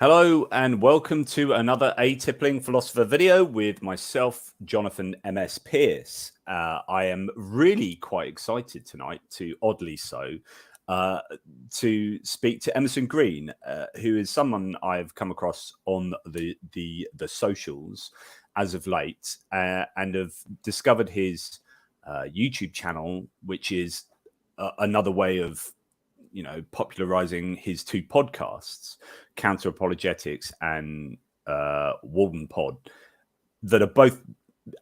Hello and welcome to another A-Tippling Philosopher video with myself, Jonathan M.S. Pearce. I am really quite excited tonight, oddly so, to speak to Emerson Green, who is someone I've come across on the socials as of late, and have discovered his YouTube channel, which is another way of popularizing his two podcasts, Counter Apologetics and Walden Pod, that are both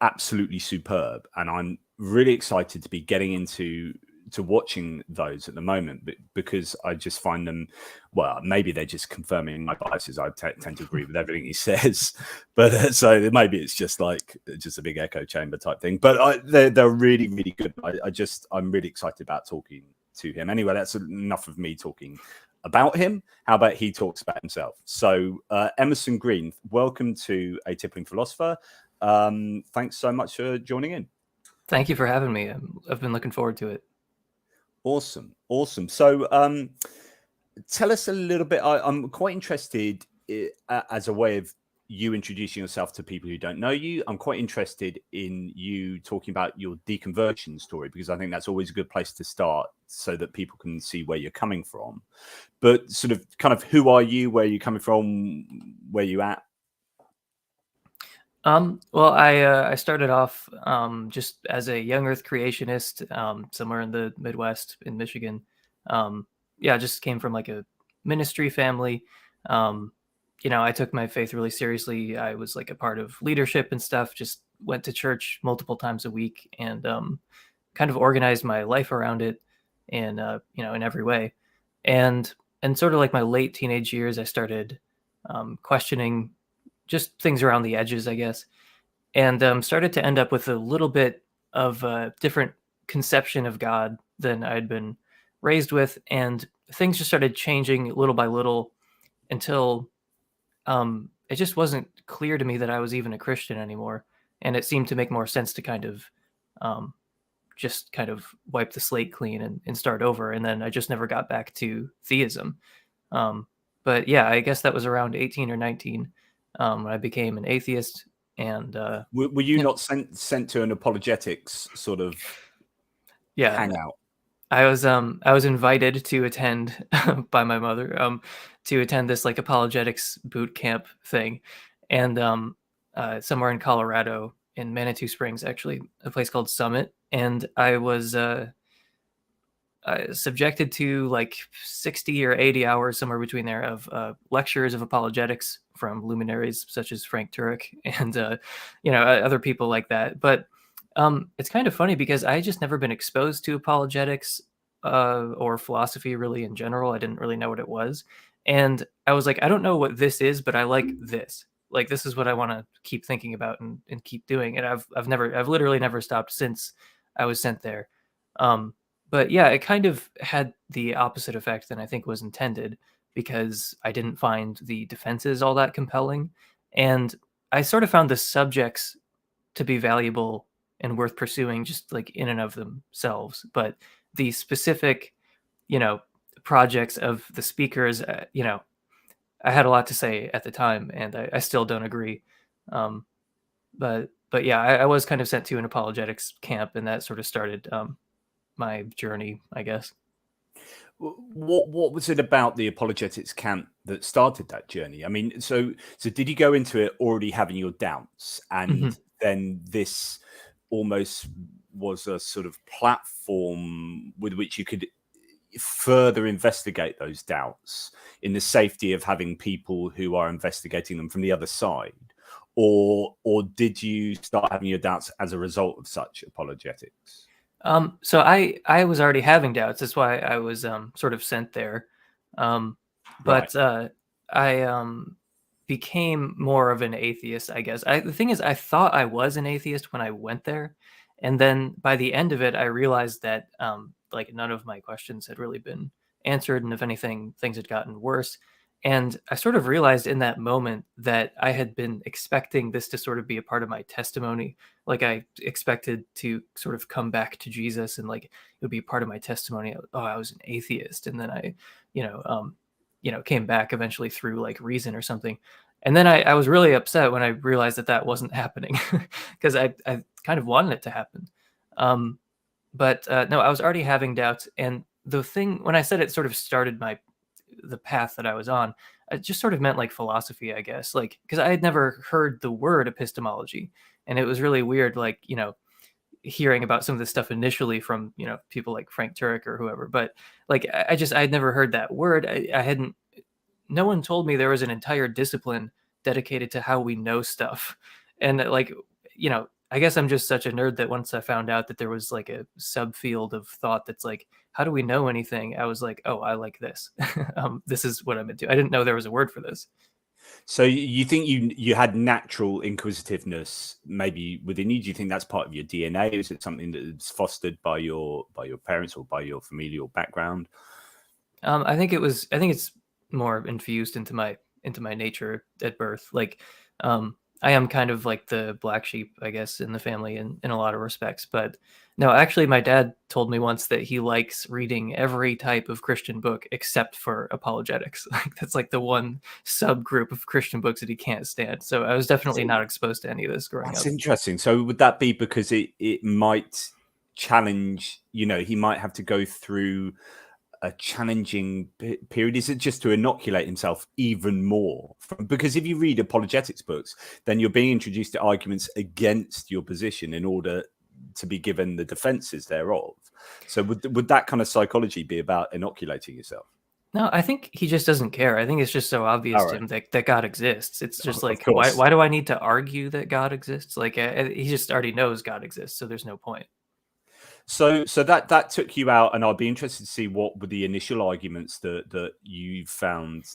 absolutely superb. And I'm really excited to be getting into watching those at the moment, because I just find them, well, maybe they're just confirming my biases. I tend to agree with everything he says, but so maybe it's just a big echo chamber type thing. But they're really, really good. I'm really excited about talking to him. Anyway, that's enough of me talking about him. How about he talks about himself? So Emerson Green, welcome to A Tippling Philosopher. Thanks so much for joining in. Thank you for having me. I've been looking forward to it. Awesome. So tell us a little bit. I'm quite interested as a way of you introducing yourself to people who don't know you. I'm quite interested in you talking about your deconversion story, because I think that's always a good place to start so that people can see where you're coming from. But sort of who are you, where are you coming from, where are you at? Well, I started off just as a young earth creationist somewhere in the Midwest in Michigan. I just came from like a ministry family. I took my faith really seriously. I was like a part of leadership and stuff, just went to church multiple times a week and kind of organized my life around it in in every way. And sort of like my late teenage years, I started questioning just things around the edges, I guess, and started to end up with a little bit of a different conception of God than I'd been raised with. And things just started changing little by little until it just wasn't clear to me that I was even a Christian anymore. And it seemed to make more sense to kind of wipe the slate clean and start over. And then I just never got back to theism. But yeah, I guess that was around 18 or 19 when I became an atheist. And were you not sent to an apologetics sort of hangout? I was invited to attend by my mother to attend this like apologetics boot camp thing, and somewhere in Colorado, in Manitou Springs, actually, a place called Summit. And I was subjected to like 60 or 80 hours, somewhere between there, of lectures of apologetics from luminaries such as Frank Turek and other people like that. But it's kind of funny because I just never been exposed to apologetics or philosophy really in general. I didn't really know what it was, and I was like, I don't know what this is, but I like this. Like, this is what I want to keep thinking about and keep doing. And I've literally never stopped since I was sent there. But yeah, it kind of had the opposite effect than I think was intended, because I didn't find the defenses all that compelling. And I sort of found the subjects to be valuable and worth pursuing just like in and of themselves. But the specific, projects of the speakers, I had a lot to say at the time, and I still don't agree. But yeah, I was kind of sent to an apologetics camp, and that sort of started my journey, I guess. What was it about the apologetics camp that started that journey? I mean, so did you go into it already having your doubts, and then this almost was a sort of platform with which you could further investigate those doubts in the safety of having people who are investigating them from the other side? Or did you start having your doubts as a result of such apologetics? So I was already having doubts. That's why I was sort of sent there. But I became more of an atheist, I guess. The thing is, I thought I was an atheist when I went there, and then by the end of it, I realized that like none of my questions had really been answered, and if anything, things had gotten worse. And I sort of realized in that moment that I had been expecting this to sort of be a part of my testimony. Like, I expected to sort of come back to Jesus, and like it would be part of my testimony. Oh, I was an atheist, and then I, came back eventually through like reason or something. And then I was really upset when I realized that wasn't happening, because I kind of wanted it to happen. But no, I was already having doubts. And the thing, when I said it sort of started the path that I was on, it just sort of meant like philosophy, I guess, like, because I had never heard the word epistemology. And it was really weird, like, hearing about some of this stuff initially from, people like Frank Turek or whoever. But like, I had never heard that word. I hadn't, no one told me there was an entire discipline dedicated to how we know stuff. And like, I guess I'm just such a nerd that once I found out that there was like a subfield of thought that's like, how do we know anything? I was like, oh, I like this. This is what I'm into. I didn't know there was a word for this. So you think you had natural inquisitiveness maybe within you? Do you think that's part of your DNA? Is it something that's fostered by your parents or by your familial background? I think it's more infused into my nature at birth. Like, I am kind of like the black sheep, I guess, in the family in a lot of respects. But no, actually, my dad told me once that he likes reading every type of Christian book except for apologetics. Like, that's like the one subgroup of Christian books that he can't stand. So I was definitely not exposed to any of this growing up. That's interesting. So would that be because it might challenge, he might have to go through a challenging period? Is it just to inoculate himself even more? Because if you read apologetics books, then you're being introduced to arguments against your position in order to be given the defenses thereof. So would that kind of psychology be about inoculating yourself? No, I think he just doesn't care. I think it's just so obvious to him that God exists. It's just like, why do I need to argue that God exists? Like, he just already knows God exists, so there's no point. So that took you out, and I'd be interested to see what were the initial arguments that you found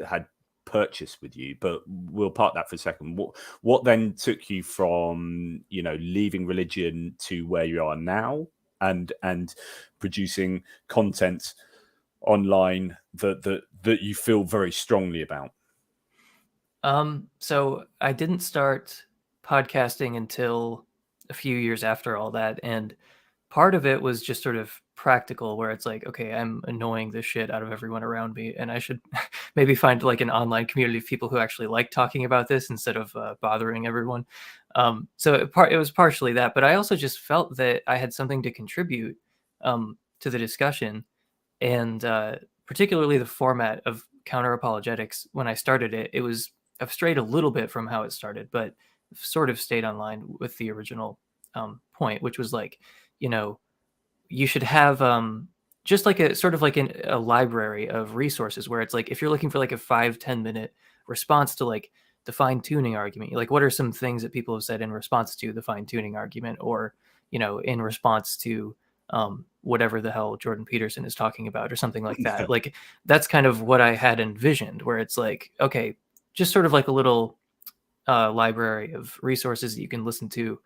had purchased with you. But we'll park that for a second. What then took you from leaving religion to where you are now, and producing content online that you feel very strongly about? So I didn't start podcasting until a few years after all that, and part of it was just sort of practical, where it's like, okay, I'm annoying the shit out of everyone around me, and I should maybe find like an online community of people who actually like talking about this instead of bothering everyone. So it was partially that, but I also just felt that I had something to contribute to the discussion, and particularly the format of counter apologetics. When I started it, I've strayed a little bit from how it started, but sort of stayed online with the original point, which was like, you should have just like a sort of like a library of resources, where it's like, if you're looking for like a 5-10 minute response to like the fine-tuning argument, like, what are some things that people have said in response to the fine-tuning argument, or in response to whatever the hell Jordan Peterson is talking about, or something like that. Like, that's kind of what I had envisioned, where it's like, okay, just sort of like a little library of resources that you can listen to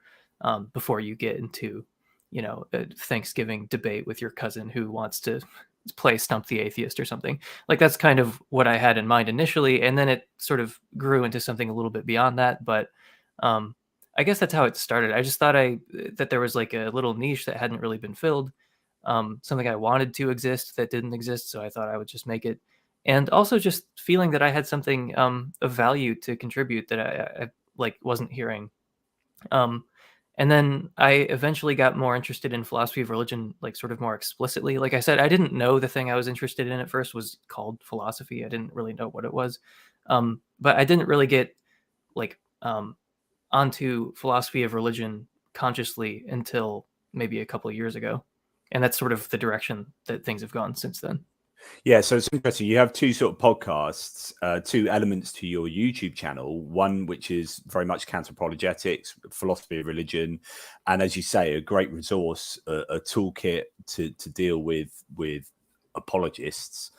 before you get into a Thanksgiving debate with your cousin who wants to play Stump the Atheist or something. Like, that's kind of what I had in mind initially, and then it sort of grew into something a little bit beyond that. But I guess that's how it started. I just thought that there was like a little niche that hadn't really been filled, something I wanted to exist that didn't exist, so I thought I would just make it. And also just feeling that I had something of value to contribute that I like wasn't hearing. And then I eventually got more interested in philosophy of religion, like sort of more explicitly. Like I said, I didn't know the thing I was interested in at first was called philosophy. I didn't really know what it was. But I didn't really get like onto philosophy of religion consciously until maybe a couple of years ago. And that's sort of the direction that things have gone since then. Yeah, so it's interesting. You have two sort of podcasts, two elements to your YouTube channel. One which is very much counter-apologetics, philosophy of religion, and as you say, a great resource, a toolkit to deal with apologists.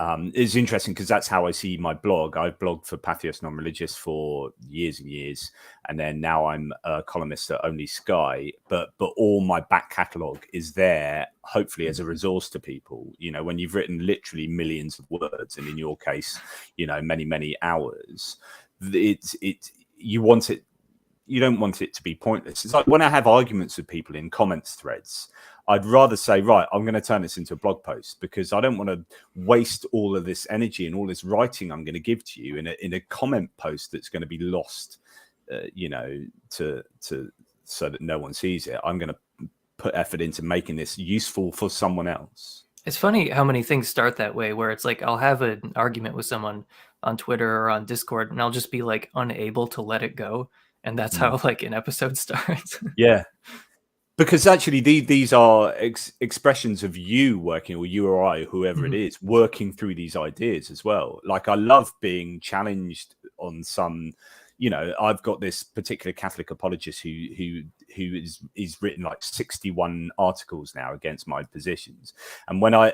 It's interesting because that's how I see my blog. I've blogged for Patheos Non-Religious for years and years, and then now I'm a columnist at Only Sky. But all my back catalogue is there, hopefully as a resource to people. When you've written literally millions of words, and in your case, many hours, you want it. you don't want it to be pointless. It's like when I have arguments with people in comments threads, I'd rather say, right, I'm going to turn this into a blog post, because I don't want to waste all of this energy and all this writing I'm going to give to you in a comment post that's going to be lost, to so that no one sees it. I'm going to put effort into making this useful for someone else. It's funny how many things start that way, where it's like I'll have an argument with someone on Twitter or on Discord, and I'll just be like unable to let it go, and that's how like an episode starts. Yeah. Because actually, these are expressions of you working, or you or I, whoever it is, working through these ideas as well. Like, I love being challenged on some, I've got this particular Catholic apologist who is written like 61 articles now against my positions. And when on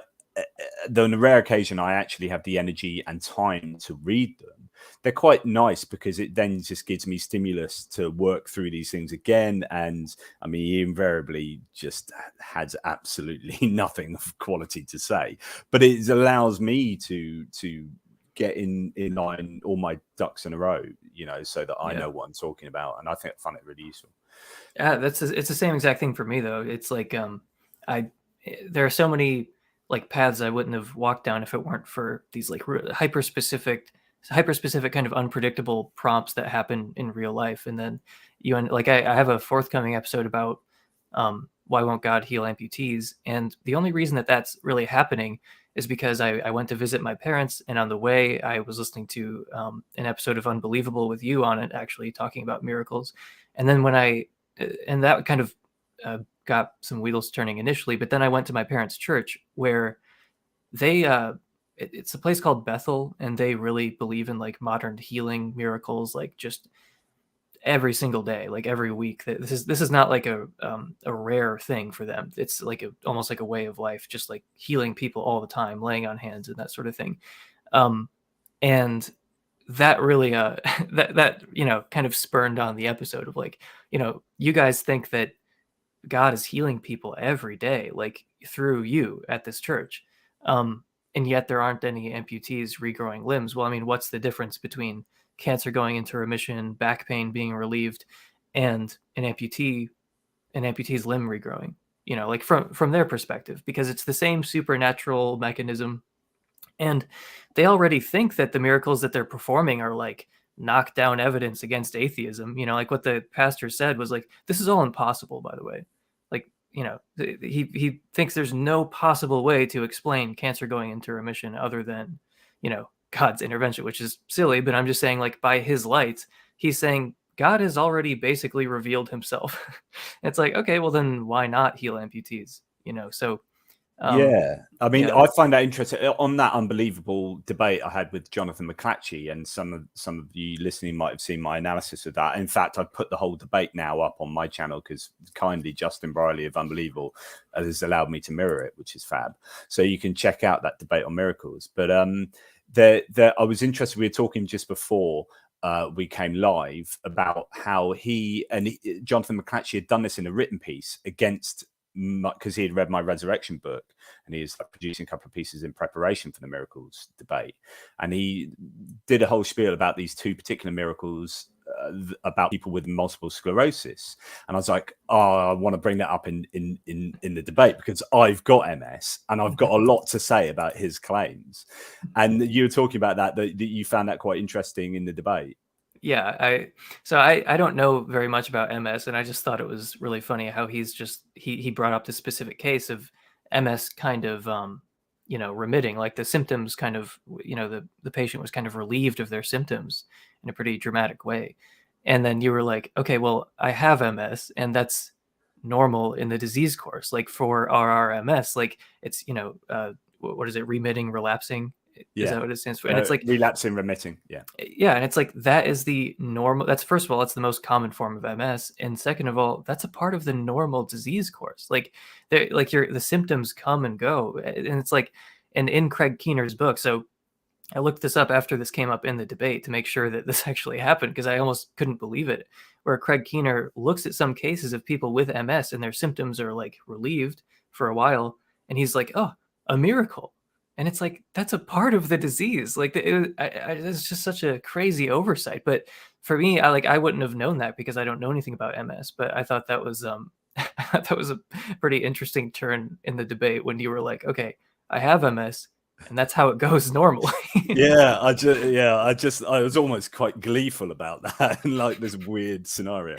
a rare occasion I actually have the energy and time to read them, they're quite nice, because it then just gives me stimulus to work through these things again. And I mean, he invariably just has absolutely nothing of quality to say, but it allows me to get in line, all my ducks in a row, so that I know what I'm talking about. And I find it really useful. Yeah, it's the same exact thing for me though. It's like there are so many like paths I wouldn't have walked down if it weren't for these like hyper specific kind of unpredictable prompts that happen in real life. And then I have a forthcoming episode about why won't God heal amputees, and the only reason that that's really happening is because I went to visit my parents, and on the way I was listening to an episode of Unbelievable with you on it, actually talking about miracles. And then and that kind of got some wheels turning initially, but then I went to my parents' church, where they it's a place called Bethel, and they really believe in like modern healing miracles, like just every single day, like every week. This is not like a rare thing for them. It's like almost like a way of life, just like healing people all the time, laying on hands and that sort of thing. And that really that kind of spurned on the episode of like, you guys think that God is healing people every day, like through you at this church. And yet there aren't any amputees regrowing limbs. Well, I mean, what's the difference between cancer going into remission, back pain being relieved, and an amputee's limb regrowing? Like from their perspective, because it's the same supernatural mechanism. And they already think that the miracles that they're performing are like knockdown evidence against atheism. Like what the pastor said was like, this is all impossible, by the way. Like, he thinks there's no possible way to explain cancer going into remission other than, God's intervention, which is silly. But I'm just saying, like, by his light, he's saying God has already basically revealed himself. It's like, okay, well then why not heal amputees? So I mean, I find that interesting. On that Unbelievable debate I had with Jonathan McClatchy, and some of you listening might have seen my analysis of that. In fact, I've put the whole debate now up on my channel, because kindly Justin Briley of Unbelievable has allowed me to mirror it, which is fab. So you can check out that debate on miracles. But I was interested. We were talking just before we came live about how Jonathan McClatchy had done this in a written piece against, because he had read my resurrection book, and he was like producing a couple of pieces in preparation for the miracles debate, and he did a whole spiel about these two particular miracles about people with multiple sclerosis. And I was like, I want to bring that up in the debate, because I've got MS and I've got a lot to say about his claims. And you were talking about that you found that quite interesting in the debate. Yeah, I don't know very much about MS, and I just thought it was really funny how he brought up this specific case of MS kind of remitting, like the symptoms kind of, the patient was kind of relieved of their symptoms in a pretty dramatic way. And then you were like, okay, well, I have MS, and that's normal in the disease course. Like for RRMS, like it's, what is it, remitting, relapsing? Is that what it stands for? And it's like relapsing, remitting. And it's like that is the normal. That's, first of all, it's the most common form of MS, and second of all, that's a part of the normal disease course. Like the symptoms come and go, and it's like, and in Craig Keener's book. So I looked this up after this came up in the debate to make sure that this actually happened, because I almost couldn't believe it. Where Craig Keener looks at some cases of people with MS and their symptoms are like relieved for a while, and he's like, oh, a miracle. And it's like, that's a part of the disease. Like it's just such a crazy oversight. But for me, I wouldn't have known that because I don't know anything about MS. But I thought that was that was a pretty interesting turn in the debate when you were like, okay, I have MS, and that's how it goes normally. I was almost quite gleeful about that and like this weird scenario,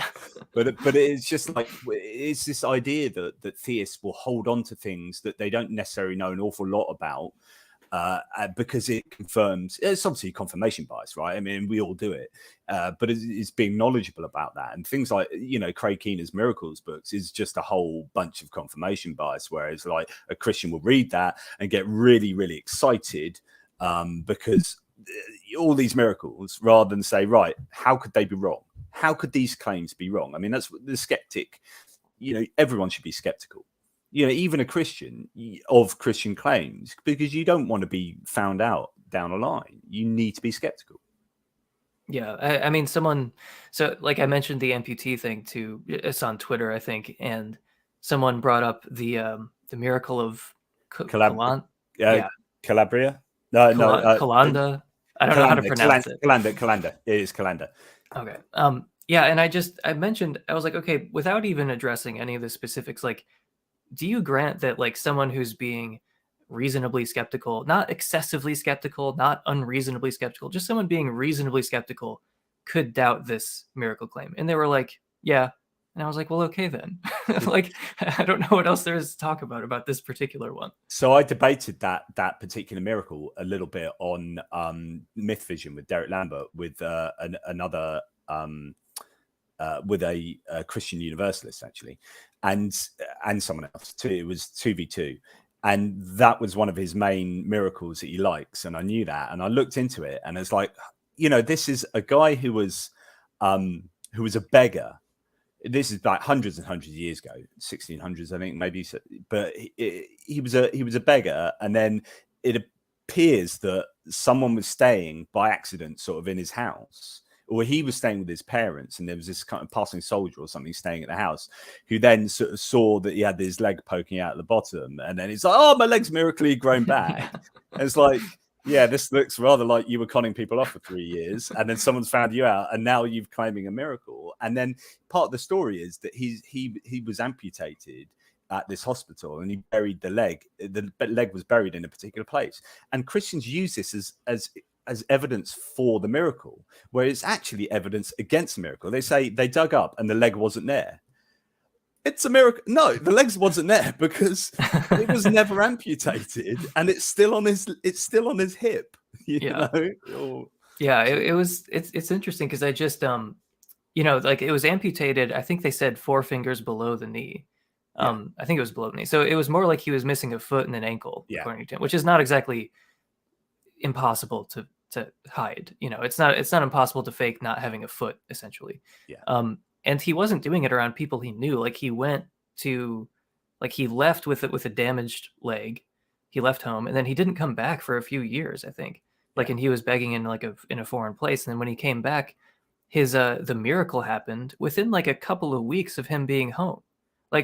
but it's just like, it's this idea that theists will hold on to things that they don't necessarily know an awful lot about, because it confirms, it's obviously confirmation bias, right? I mean, we all do it, but it's being knowledgeable about that. And things like, Craig Keener's Miracles books is just a whole bunch of confirmation bias, whereas like a Christian will read that and get really, really excited, because all these miracles, rather than say, right, how could they be wrong? How could these claims be wrong? I mean, that's what the skeptic, everyone should be skeptical. Even a Christian, of Christian claims, because you don't want to be found out down the line. You need to be skeptical. Yeah, I mean, so like I mentioned the amputee thing too. It's on Twitter, I think, and someone brought up the miracle of Calabria. Calanda. I don't know how to pronounce it. Calanda. It is Calanda. Okay. Yeah, and I mentioned, I was like, okay, without even addressing any of the specifics, like, do you grant that like someone who's being reasonably skeptical, not excessively skeptical, not unreasonably skeptical, just someone being reasonably skeptical could doubt this miracle claim? And they were like, yeah. And I was like, well, okay then. Like, I don't know what else there is to talk about this particular one. So I debated that particular miracle a little bit on Myth Vision with Derek Lambert, with another with a Christian Universalist actually, and someone else too. It was 2v2, and that was one of his main miracles that he likes, and I knew that, and I looked into it, and it's like, this is a guy who was a beggar. This is like hundreds and hundreds of years ago, 1600s, I think, maybe. But he was a beggar, and then it appears that someone was staying by accident, sort of in his house, or he was staying with his parents, and there was this kind of passing soldier or something staying at the house, who then sort of saw that he had his leg poking out at the bottom, and then he's like, "Oh, my leg's miraculously grown back." And it's like, yeah, this looks rather like you were conning people off for 3 years, and then someone's found you out, and now you're claiming a miracle. And then part of the story is that he was amputated at this hospital, and he buried the leg. The leg was buried in a particular place, and Christians use this as evidence for the miracle, where it's actually evidence against the miracle. They say they dug up and the leg wasn't there. It's a miracle. No, the legs wasn't there because it was never amputated, and it's still on his hip. Yeah, it's interesting because I just like it was amputated. I think they said 4 fingers below the knee. I think it was below the knee. So it was more like he was missing a foot and an ankle, according to him, which is not exactly impossible to hide. It's not impossible to fake not having a foot, essentially. And he wasn't doing it around people he knew. Like he left with a damaged leg. He left home, and then he didn't come back for a few years, I think. And he was begging in in a foreign place. And then when he came back, his the miracle happened within like a couple of weeks of him being home.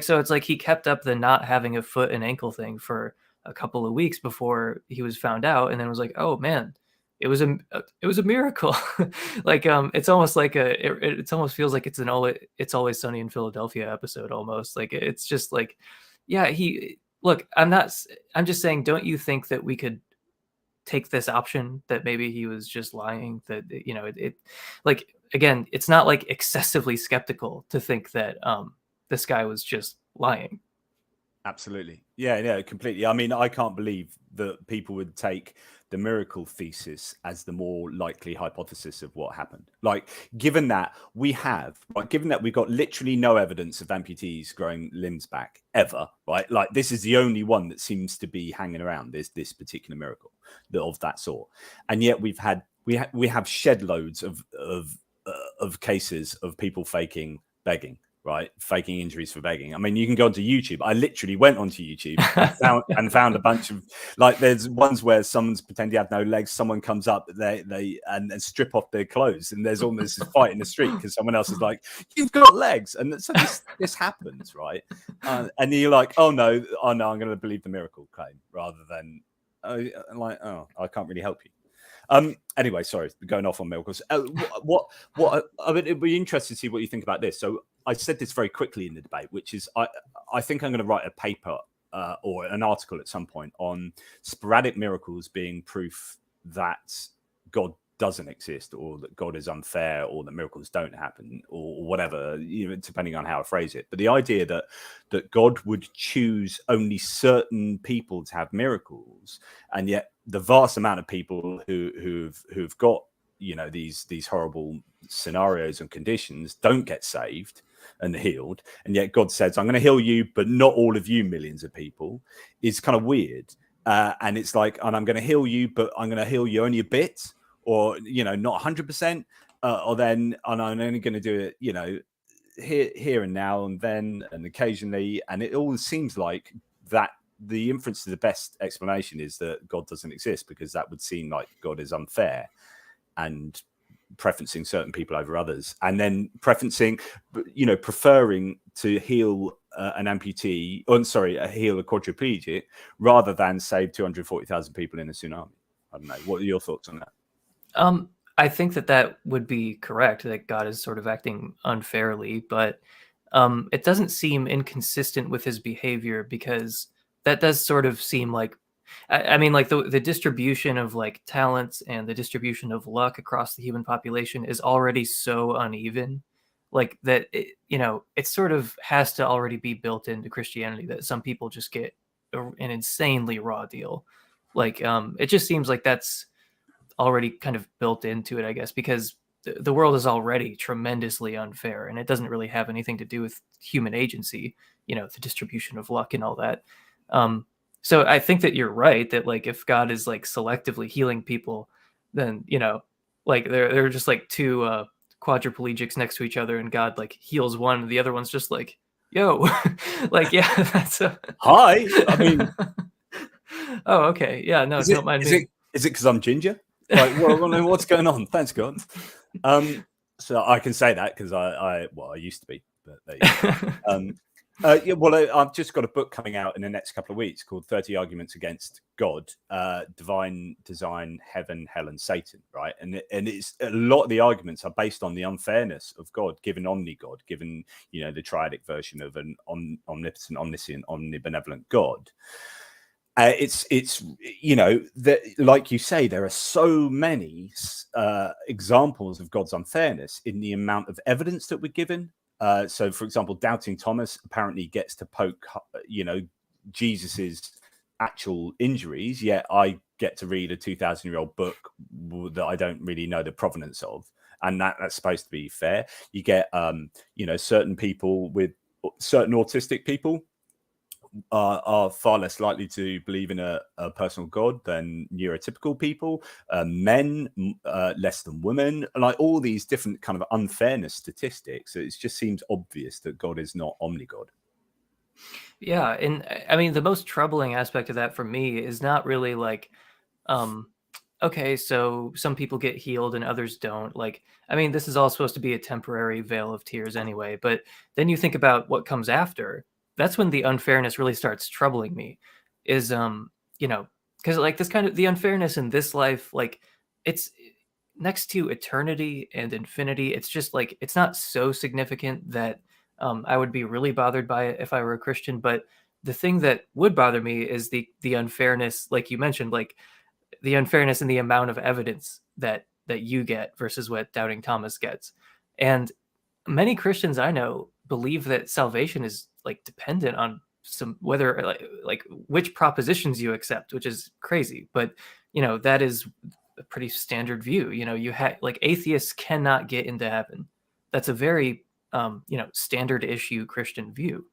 So it's like he kept up the not having a foot and ankle thing for a couple of weeks before he was found out, and then was like, oh man, it was a miracle. It's almost like it almost feels like It's Always Sunny in Philadelphia episode almost. Like it's just like, yeah, I'm just saying, don't you think that we could take this option that maybe he was just lying? That again, it's not like excessively skeptical to think that this guy was just lying. Absolutely. Yeah, completely. I mean, I can't believe that people would take the miracle thesis as the more likely hypothesis of what happened. Like, given that we've got literally no evidence of amputees growing limbs back ever, right? Like, this is the only one that seems to be hanging around, this particular miracle of that sort. And yet we have shed loads of cases of people faking begging. Right, faking injuries for begging. I mean, you can go onto YouTube. I literally went onto YouTube and found a bunch of, like, there's ones where someone's pretending to have no legs. Someone comes up, they strip off their clothes, and there's almost this fight in the street because someone else is like, "You've got legs," and so this happens, right? And you're like, "Oh no, I'm going to believe the miracle claim rather than like, oh, I can't really help you. Anyway, sorry, going off on miracles. What I mean, it'd be interesting to see what you think about this. So I said this very quickly in the debate, which is I think I'm going to write a paper or an article at some point on sporadic miracles being proof that God doesn't exist, or that God is unfair, or that miracles don't happen, or whatever, depending on how I phrase it. But the idea that God would choose only certain people to have miracles, and yet the vast amount of people who've got these horrible scenarios and conditions don't get saved and healed, and yet God says, I'm going to heal you, but not all of you, millions of people, is kind of weird. And it's like, and I'm going to heal you, but I'm going to heal you only a bit, or not 100%, or then, and I'm only going to do it here and now and then and occasionally. And it all seems like that the inference to the best explanation is that God doesn't exist, because that would seem like God is unfair and preferencing certain people over others, and then preferring to heal an amputee, heal a quadriplegic rather than save 240,000 people in a tsunami. I don't know. What are your thoughts on that? I think that would be correct, that God is sort of acting unfairly, but it doesn't seem inconsistent with his behavior, because that does sort of seem like, I mean, like the distribution of like talents and the distribution of luck across the human population is already so uneven, like that, it sort of has to already be built into Christianity that some people just get an insanely raw deal. Like, it just seems like that's already kind of built into it, I guess, because the world is already tremendously unfair, and it doesn't really have anything to do with human agency, the distribution of luck and all that. So I think that you're right, that like if God is like selectively healing people, then like they're just like two quadriplegics next to each other, and God like heals one, and the other one's just like, yo, like, yeah, that's hi. I mean, oh, okay, yeah, no, don't mind me. Is it because I'm ginger? Like, what's going on? Thanks, God. So I can say that because I used to be, but there you go. I've just got a book coming out in the next couple of weeks called 30 Arguments Against God, Divine Design, Heaven, Hell, and Satan, right? And it's a lot of the arguments are based on the unfairness of God, given omni-God, given, the triadic version of an omnipotent, omniscient, omnibenevolent God. It's that, like you say, there are so many examples of God's unfairness in the amount of evidence that we're given. So, for example, doubting Thomas apparently gets to poke, Jesus's actual injuries, yet I get to read a 2,000-year-old book that I don't really know the provenance of, and that's supposed to be fair. You get, certain people with certain autistic people are far less likely to believe in a personal God than neurotypical people, men less than women, like all these different kind of unfairness statistics. It just seems obvious that God is not omni-God. Yeah, and I mean, the most troubling aspect of that for me is not really like, okay, so some people get healed and others don't. Like, I mean, this is all supposed to be a temporary veil of tears anyway, but then you think about what comes after. That's when the unfairness really starts troubling me, is because like this kind of the unfairness in this life, like it's next to eternity and infinity. It's just like, it's not so significant that I would be really bothered by it if I were a Christian. But the thing that would bother me is the unfairness, like you mentioned, like the unfairness in the amount of evidence that you get versus what doubting Thomas gets. And many Christians I know believe that salvation is like dependent on some, whether like which propositions you accept, which is crazy, but that is a pretty standard view. You have like atheists cannot get into heaven. That's a very standard issue Christian view.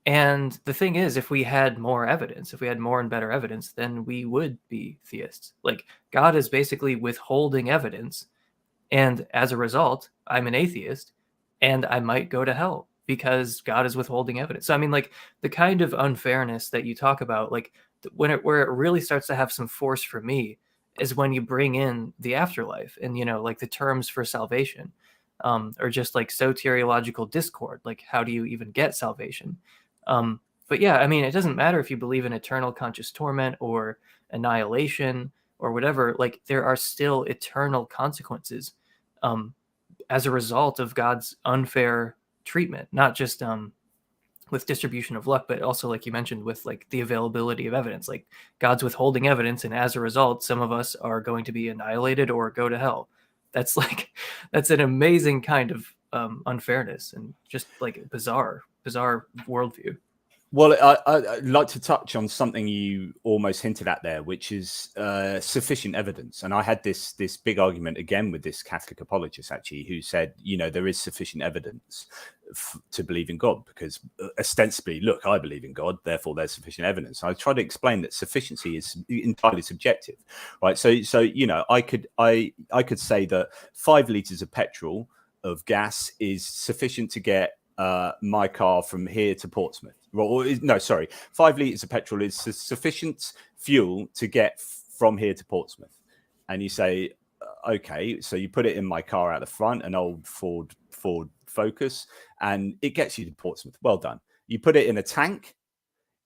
And the thing is, if we had more evidence, if we had more and better evidence, then we would be theists. Like, God is basically withholding evidence, and as a result, I'm an atheist, and I might go to hell because God is withholding evidence. So, I mean, like, the kind of unfairness that you talk about, like, where it really starts to have some force for me is when you bring in the afterlife and, like the terms for salvation, or just like soteriological discord. Like, how do you even get salvation? But yeah, I mean, it doesn't matter if you believe in eternal conscious torment or annihilation or whatever. Like, there are still eternal consequences as a result of God's unfair treatment, not just with distribution of luck, but also, like you mentioned, with like the availability of evidence. Like, God's withholding evidence, and as a result, some of us are going to be annihilated or go to hell. That's that's an amazing kind of unfairness and just like bizarre worldview. Well, I'd like to touch on something you almost hinted at there, which is sufficient evidence. And I had this big argument again with this Catholic apologist, actually, who said, there is sufficient evidence to believe in God, because ostensibly, look, I believe in God, therefore there's sufficient evidence. I try to explain that sufficiency is entirely subjective, right? So I could say that 5 liters of petrol, of gas, is sufficient to get my car from here to Portsmouth. Well, no, sorry, 5 liters of petrol is sufficient fuel to get from here to Portsmouth. And you say, okay, so you put it in my car out the front, an old Ford Focus, and it gets you to Portsmouth. Well done. You put it in a tank,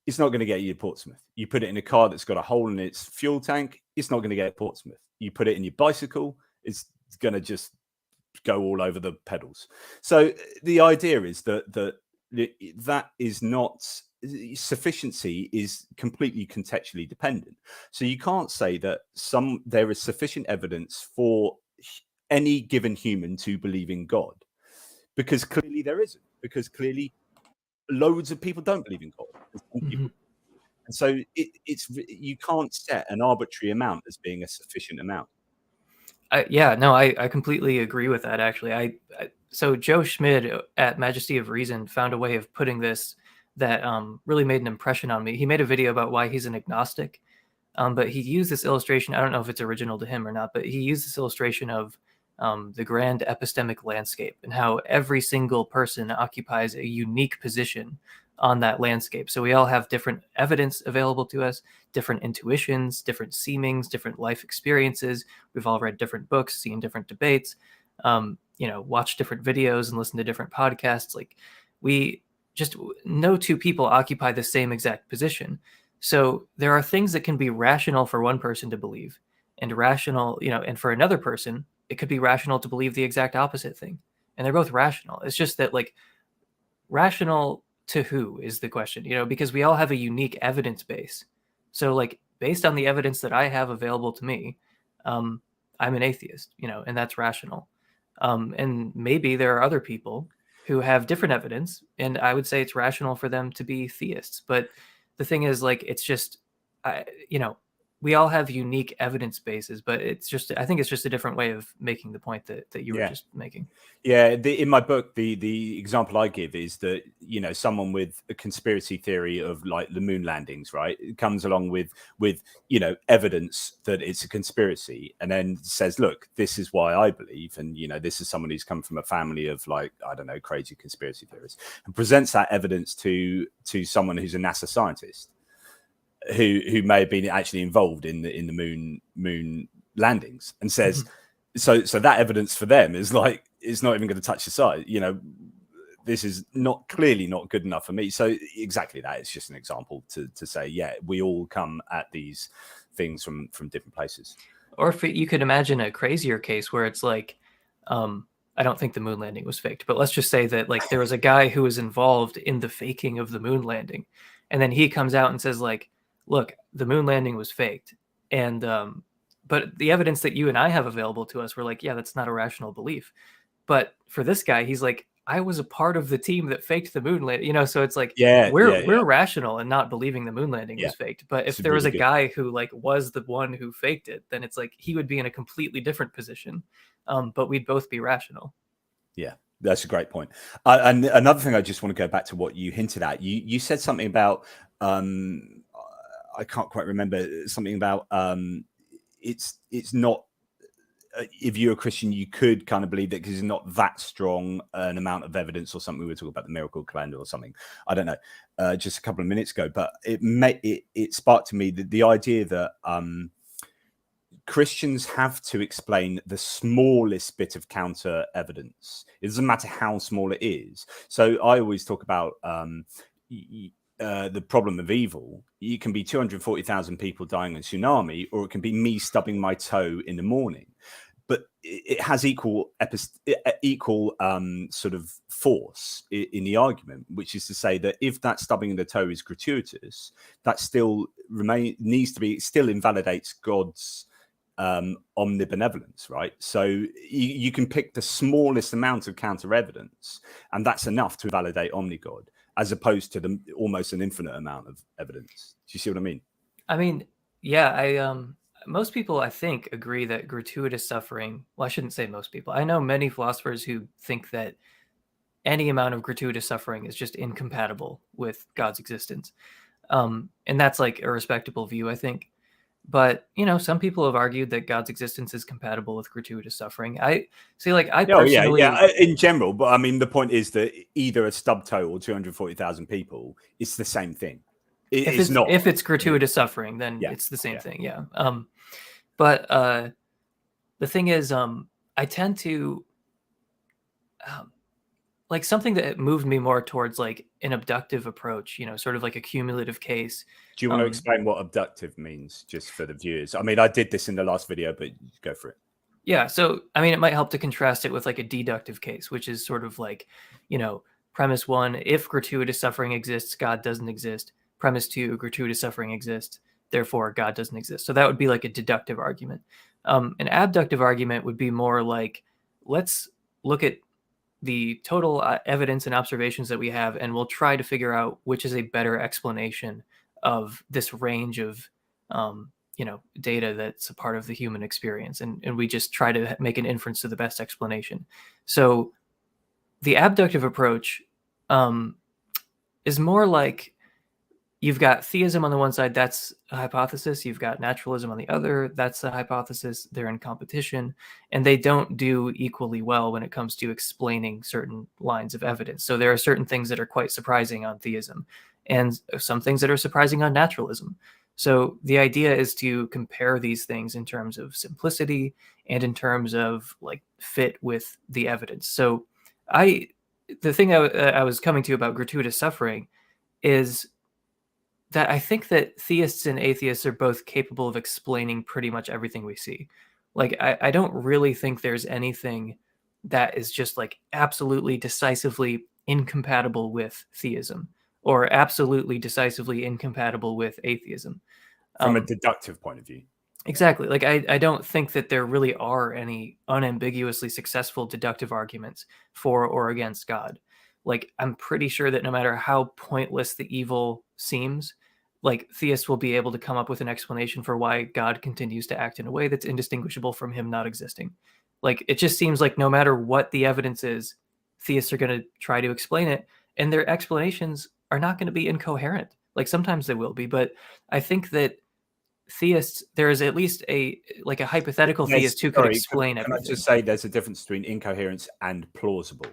it's not going to get you to Portsmouth. You put it in a car that's got a hole in its fuel tank, it's not going to get to Portsmouth. You put it in your bicycle, it's going to just go all over the pedals. So the idea is that is not, sufficiency is completely contextually dependent. So you can't say that there is sufficient evidence for any given human to believe in God, because clearly there isn't, because clearly loads of people don't believe in God. And so you can't set an arbitrary amount as being a sufficient amount. I completely agree with that, actually. So Joe Schmid at Majesty of Reason found a way of putting this that really made an impression on me. He made a video about why he's an agnostic, but he used this illustration. I don't know if it's original to him or not, but he used this illustration of the grand epistemic landscape and how every single person occupies a unique position on that landscape. So we all have different evidence available to us, different intuitions, different seemings, different life experiences. We've all read different books, seen different debates, watched different videos and listened to different podcasts. Like, no 2 people occupy the same exact position. So there are things that can be rational for one person to believe, and rational, and for another person, it could be rational to believe the exact opposite thing. And they're both rational. It's just that, like, rational to who is the question, because we all have a unique evidence base. So, like, based on the evidence that I have available to me, I'm an atheist, and that's rational. And maybe there are other people who have different evidence, and I would say it's rational for them to be theists. But the thing is, like, it's just, we all have unique evidence bases, but I think it's just a different way of making the point that you were just making. Yeah, in my book, the example I give is that, someone with a conspiracy theory of like the moon landings, right, it comes along with evidence that it's a conspiracy, and then says, look, this is why I believe, and this is someone who's come from a family of, like, I don't know, crazy conspiracy theorists, and presents that evidence to someone who's a NASA scientist who may have been actually involved in the moon landings, and says, so that evidence for them is like, it's not even going to touch the side. This is clearly not good enough for me. So exactly that. It's just an example to say, yeah, we all come at these things from different places. Or if you could imagine a crazier case where it's like, I don't think the moon landing was faked, but let's just say that, like, there was a guy who was involved in the faking of the moon landing, and then he comes out and says, like, look, the moon landing was faked, and but the evidence that you and I have available to us, we're like, yeah, that's not a rational belief. But for this guy, he's like, I was a part of the team that faked the moon landing, so it's like, we're rational and not believing the moon landing was faked. But if there was a guy who, like, was the one who faked it, then it's like he would be in a completely different position, but we'd both be rational. Yeah, that's a great point. And another thing, I just want to go back to what you hinted at. You said something about, I can't quite remember, something about it's not, if you're a Christian, you could kind of believe that because it's not that strong an amount of evidence or something. We were talking about the miracle calendar or something. I don't know, just a couple of minutes ago, but it sparked to me the idea that Christians have to explain the smallest bit of counter evidence. It doesn't matter how small it is. So I always talk about the problem of evil, you can be 240,000 people dying in a tsunami, or it can be me stubbing my toe in the morning. But it has equal sort of force in the argument, which is to say that if that stubbing of the toe is gratuitous, that still still invalidates God's omnibenevolence, right? So you can pick the smallest amount of counter evidence, and that's enough to validate omnigod, as opposed to almost an infinite amount of evidence. Do you see what I mean? I mean, yeah, most people, I think, agree that gratuitous suffering, well, I shouldn't say most people. I know many philosophers who think that any amount of gratuitous suffering is just incompatible with God's existence. And that's like a respectable view, I think. But, some people have argued that God's existence is compatible with gratuitous suffering. I personally... yeah, in general. But I mean, the point is that either a stub toe or 240,000 people, it's the same thing. If it's gratuitous suffering, then it's the same thing. Yeah. But the thing is, I tend to like something that moved me more towards like an abductive approach, sort of like a cumulative case. Do you want to explain what abductive means, just for the viewers? I mean, I did this in the last video, but go for it. Yeah. So, I mean, it might help to contrast it with like a deductive case, which is sort of like, premise 1, if gratuitous suffering exists, God doesn't exist. Premise 2, gratuitous suffering exists, therefore God doesn't exist. So that would be like a deductive argument. An abductive argument would be more like, let's look at the total evidence and observations that we have, and we'll try to figure out which is a better explanation of this range of, data that's a part of the human experience. And we just try to make an inference to the best explanation. So the abductive approach is more like, you've got theism on the one side, that's a hypothesis. You've got naturalism on the other, that's a hypothesis. They're in competition, and they don't do equally well when it comes to explaining certain lines of evidence. So there are certain things that are quite surprising on theism, and some things that are surprising on naturalism. So the idea is to compare these things in terms of simplicity and in terms of like fit with the evidence. So the thing I was coming to about gratuitous suffering is that I think that theists and atheists are both capable of explaining pretty much everything we see. Like, I don't really think there's anything that is just like absolutely decisively incompatible with theism, or absolutely decisively incompatible with atheism. From a deductive point of view. Exactly. Like, I don't think that there really are any unambiguously successful deductive arguments for or against God. Like, I'm pretty sure that no matter how pointless the evil seems, like, theists will be able to come up with an explanation for why God continues to act in a way that's indistinguishable from him not existing. Like, it just seems like no matter what the evidence is, theists are going to try to explain it, and their explanations are not going to be incoherent. Like, sometimes they will be, but I think that theists, there is at least a hypothetical theist who could explain everything. Can I just say there's a difference between incoherence and plausible?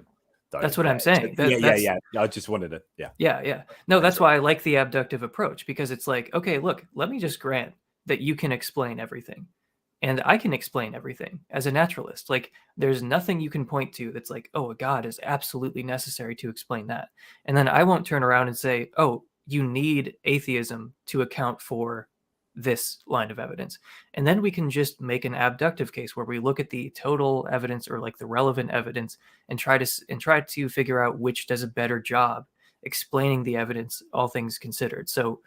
That's what I'm saying. Yeah. I just wanted to, Yeah. No, that's why I like the abductive approach, because it's like, okay, look, let me just grant that you can explain everything. And I can explain everything as a naturalist. Like, there's nothing you can point to that's like, oh, a God is absolutely necessary to explain that. And then I won't turn around and say, oh, you need atheism to account for this line of evidence. And then we can just make an abductive case where we look at the total evidence, or like the relevant evidence, and try to figure out which does a better job explaining the evidence, all things considered. So,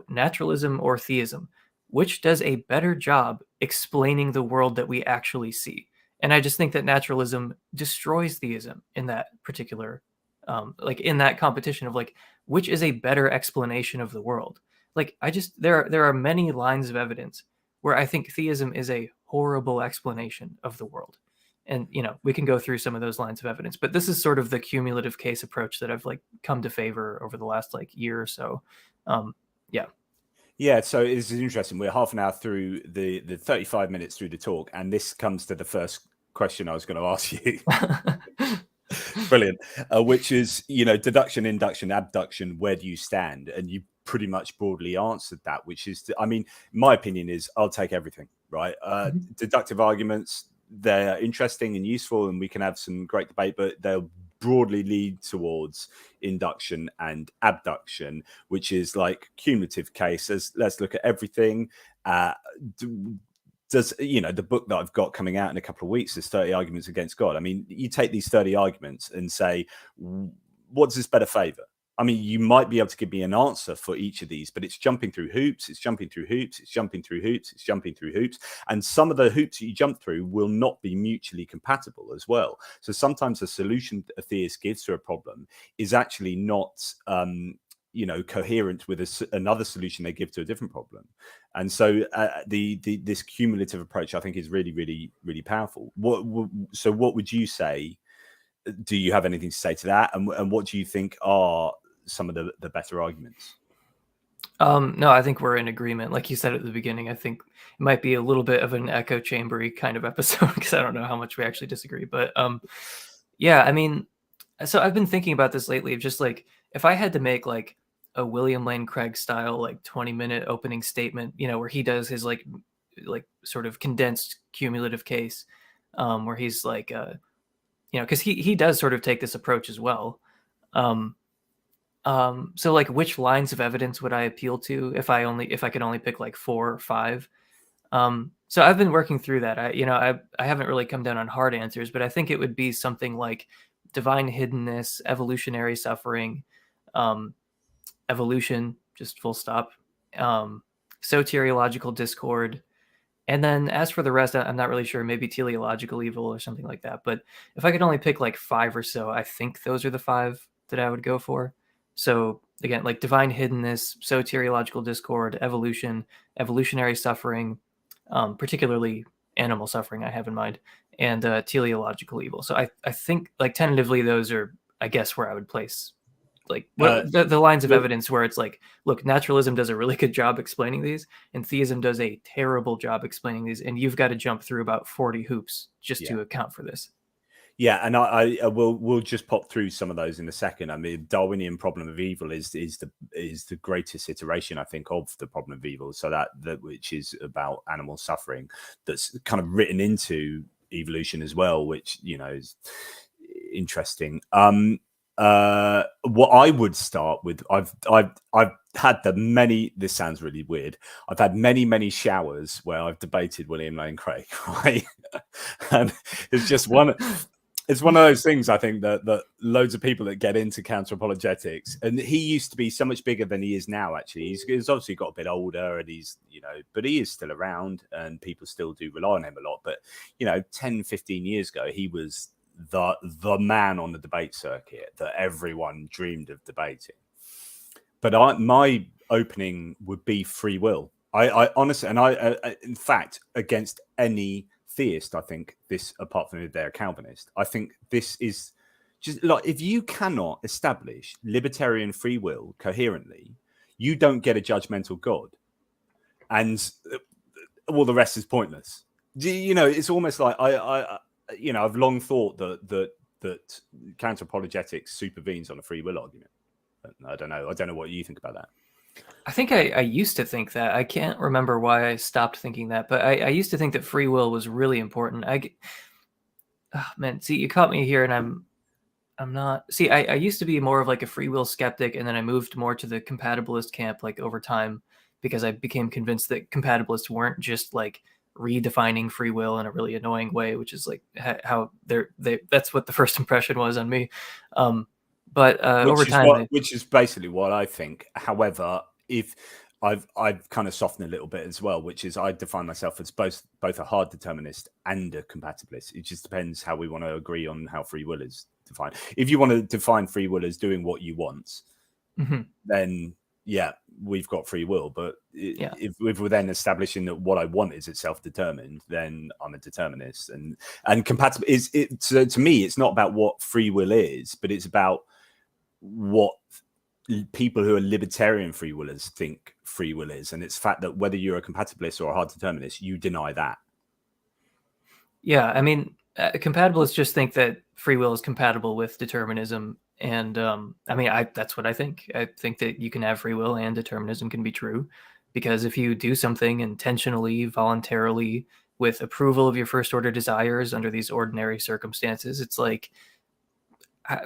naturalism or theism, which does a better job explaining the world that we actually see? And I just think that naturalism destroys theism in that particular, in that competition of like, which is a better explanation of the world? Like, there are many lines of evidence where I think theism is a horrible explanation of the world. And, we can go through some of those lines of evidence, but this is sort of the cumulative case approach that I've like come to favor over the last like year or so. Yeah, so it's interesting. We're half an hour through the 35 minutes through the talk, and this comes to the first question I was going to ask you. Brilliant. Which is, deduction, induction, abduction, where do you stand? And you pretty much broadly answered that, which is, my opinion is I'll take everything, right? Deductive arguments, they're interesting and useful, and we can have some great debate, but they'll broadly lead towards induction and abduction, which is like cumulative cases. Let's look at everything. Does, you know, the book that I've got coming out in a couple of weeks is 30 Arguments Against God. I mean, you take these 30 arguments and say, what does this better favor? I mean, you might be able to give me an answer for each of these, but it's jumping through hoops, it's jumping through hoops, it's jumping through hoops, it's jumping through hoops. And some of the hoops that you jump through will not be mutually compatible as well. So sometimes the solution a theist gives to a problem is actually not, you know, coherent with another solution they give to a different problem. And so this cumulative approach, I think, is really, really, really powerful. So what would you say? Do you have anything to say to that? And what do you think are some of the better arguments? No, I think we're in agreement. Like you said at the beginning, I think it might be a little bit of an echo chambery kind of episode because I don't know how much we actually disagree. But yeah, I mean, so I've been thinking about this lately of just like, if I had to make like a William Lane Craig style, like 20-minute opening statement, you know, where he does his like sort of condensed cumulative case, where he's like, you know, because he does sort of take this approach as well. So like, which lines of evidence would I appeal to if I could only pick like 4 or 5? So I've been working through that. I haven't really come down on hard answers, but I think it would be something like divine hiddenness, evolutionary suffering, evolution, just full stop, soteriological discord. And then as for the rest, I'm not really sure, maybe teleological evil or something like that. But if I could only pick like 5 or so, I think those are the 5 that I would go for. So again, like divine hiddenness, soteriological discord, evolution, evolutionary suffering, particularly animal suffering I have in mind, and teleological evil. So I think like tentatively those are, I guess, where I would place like the lines of evidence where it's like, look, naturalism does a really good job explaining these, and theism does a terrible job explaining these, and you've got to jump through about 40 hoops just to account for this. Yeah, and I will just pop through some of those in a second. I mean, Darwinian problem of evil is the greatest iteration, I think, of the problem of evil. So that which is about animal suffering, that's kind of written into evolution as well, which, you know, is interesting. What I would start with, I've had this sounds really weird. I've had many showers where I've debated William Lane Craig, right? And it's just it's one of those things, I think, that loads of people that get into counter apologetics, and he used to be so much bigger than he is now, actually. He's obviously got a bit older, and he's, you know, but he is still around and people still do rely on him a lot. But, you know, 10-15 years ago, he was the man on the debate circuit that everyone dreamed of debating. But my opening would be free will. I honestly, and in fact, against any theist, I think this, apart from if they're a Calvinist, I think this is just like, if you cannot establish libertarian free will coherently, you don't get a judgmental God, and all the rest is pointless. You know, it's almost like you know, I've long thought that counter apologetics supervenes on a free will argument. I don't know what you think about that. I think I used to think that. I can't remember why I stopped thinking that, but I used to think that free will was really important. Man, see, you caught me here, and I'm not. See, I used to be more of like a free will skeptic, and then I moved more to the compatibilist camp, like over time, because I became convinced that compatibilists weren't just like redefining free will in a really annoying way, which is like how that's what the first impression was on me. But over time, which is basically what I think. However, if I've kind of softened a little bit as well, which is I define myself as both a hard determinist and a compatibilist. It just depends how we want to agree on how free will is defined. If you want to define free will as doing what you want, then yeah, we've got free will. But if we're then establishing that what I want is itself determined, then I'm a determinist. And compatible is it. So to me, it's not about what free will is, but it's about what people who are libertarian free willers think free will is, and it's the fact that whether you're a compatibilist or a hard determinist, you deny that. Yeah, I mean, compatibilists just think that free will is compatible with determinism, and I mean, that's what I think. I think that you can have free will and determinism can be true, because if you do something intentionally, voluntarily, with approval of your first order desires under these ordinary circumstances, it's like,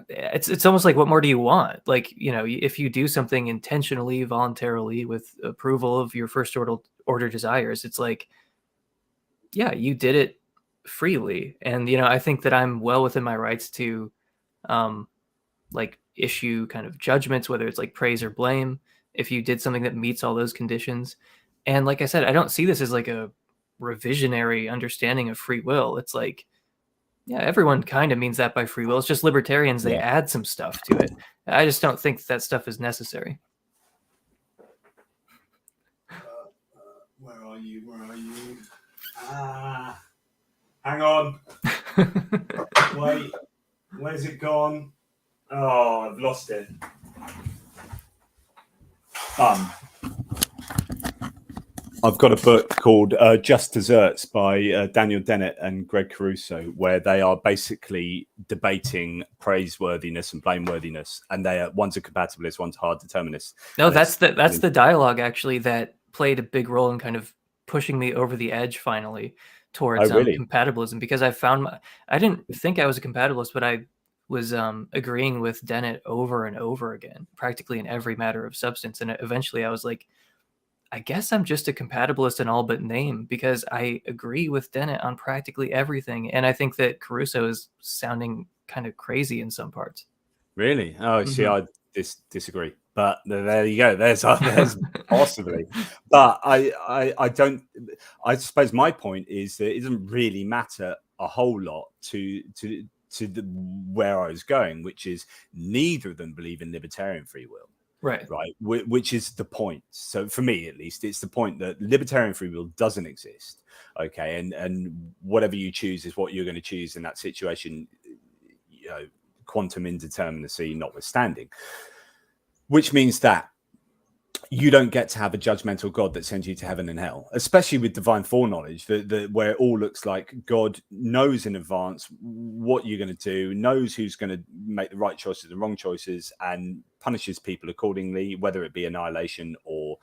it's almost like, what more do you want? Like, if you do something intentionally, voluntarily, with approval of your first order desires, it's like, yeah, you did it freely. And, I think that I'm well within my rights to, like, issue kind of judgments, whether it's like praise or blame, if you did something that meets all those conditions. And like I said, I don't see this as like a revisionary understanding of free will. It's like, yeah, everyone kind of means that by free will. It's just libertarians, they add some stuff to it. I just don't think that stuff is necessary. Where are you? Hang on. Wait, where's it gone? Oh, I've lost it. I've got a book called Just Desserts by Daniel Dennett and Greg Caruso, where they are basically debating praiseworthiness and blameworthiness, and one's a compatibilist, one's a hard determinist. No, that's the dialogue actually that played a big role in kind of pushing me over the edge finally towards compatibilism, because I didn't think I was a compatibilist, but I was agreeing with Dennett over and over again, practically in every matter of substance, and eventually I was like, I guess I'm just a compatibilist in all but name, because I agree with Dennett on practically everything. And I think that Caruso is sounding kind of crazy in some parts. Really? Oh, see, I disagree. But there you go. There's possibly. But I suppose my point is that it doesn't really matter a whole lot to where I was going, which is neither of them believe in libertarian free will. Right. Which is the point. So for me, at least, it's the point that libertarian free will doesn't exist. Okay. And whatever you choose is what you're going to choose in that situation, quantum indeterminacy notwithstanding, which means that you don't get to have a judgmental God that sends you to heaven and hell, especially with divine foreknowledge, where it all looks like God knows in advance what you're going to do, knows who's going to make the right choices and wrong choices, and punishes people accordingly, whether it be annihilation or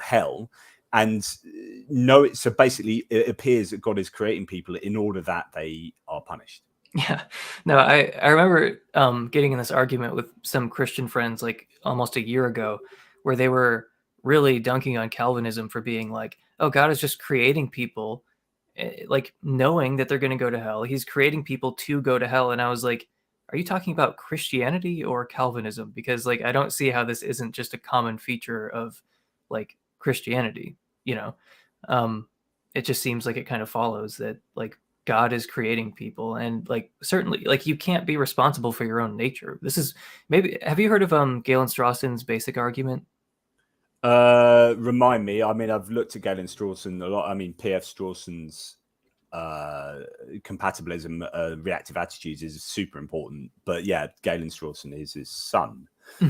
hell. And so basically it appears that God is creating people in order that they are punished. Yeah, no, I remember getting in this argument with some Christian friends like almost a year ago, where they were really dunking on Calvinism for being like, oh, God is just creating people, like knowing that they're going to go to hell. He's creating people to go to hell. And I was like, are you talking about Christianity or Calvinism? Because like, I don't see how this isn't just a common feature of like Christianity, it just seems like it kind of follows that like God is creating people, and like certainly like you can't be responsible for your own nature. This is maybe, have you heard of Galen Strawson's basic argument? Remind me. I mean, I've looked at Galen Strawson a lot. I mean, P.F. Strawson's compatibilism, reactive attitudes is super important. But yeah, Galen Strawson is his son.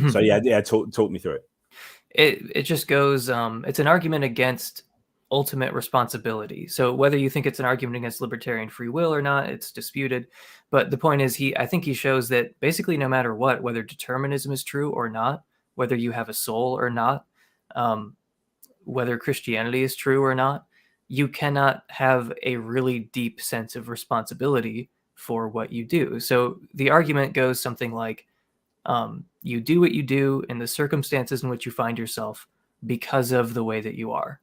So yeah, talk me through it. It just goes. It's an argument against ultimate responsibility. So whether you think it's an argument against libertarian free will or not, it's disputed. But the point is, I think he shows that basically no matter what, whether determinism is true or not, whether you have a soul or not, whether Christianity is true or not, you cannot have a really deep sense of responsibility for what you do. So the argument goes something like, you do what you do in the circumstances in which you find yourself because of the way that you are.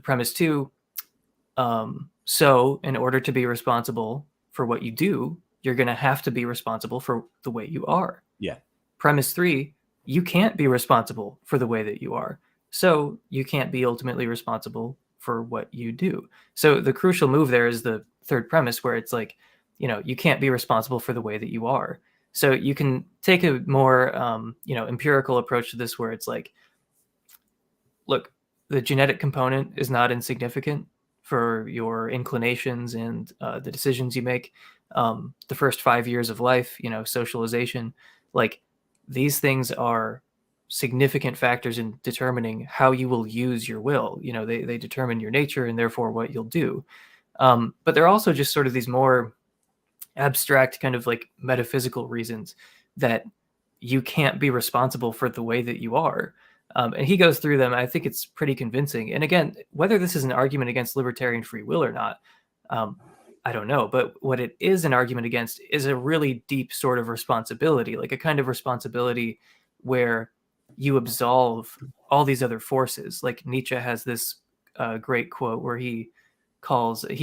Premise 2, so in order to be responsible for what you do, you're going to have to be responsible for the way you are. Yeah. Premise 3, you can't be responsible for the way that you are. So you can't be ultimately responsible for what you do. So the crucial move there is the third premise, where it's like, you can't be responsible for the way that you are. So you can take a more, empirical approach to this, where it's like, look, the genetic component is not insignificant for your inclinations and the decisions you make. The first 5 years of life, socialization, like these things are significant factors in determining how you will use your will. They determine your nature and therefore what you'll do. But they're also just sort of these more abstract kind of like metaphysical reasons that you can't be responsible for the way that you are. And he goes through them. I think it's pretty convincing. And again, whether this is an argument against libertarian free will or not, I don't know. But what it is an argument against is a really deep sort of responsibility, like a kind of responsibility where you absolve all these other forces. Like Nietzsche has this great quote where he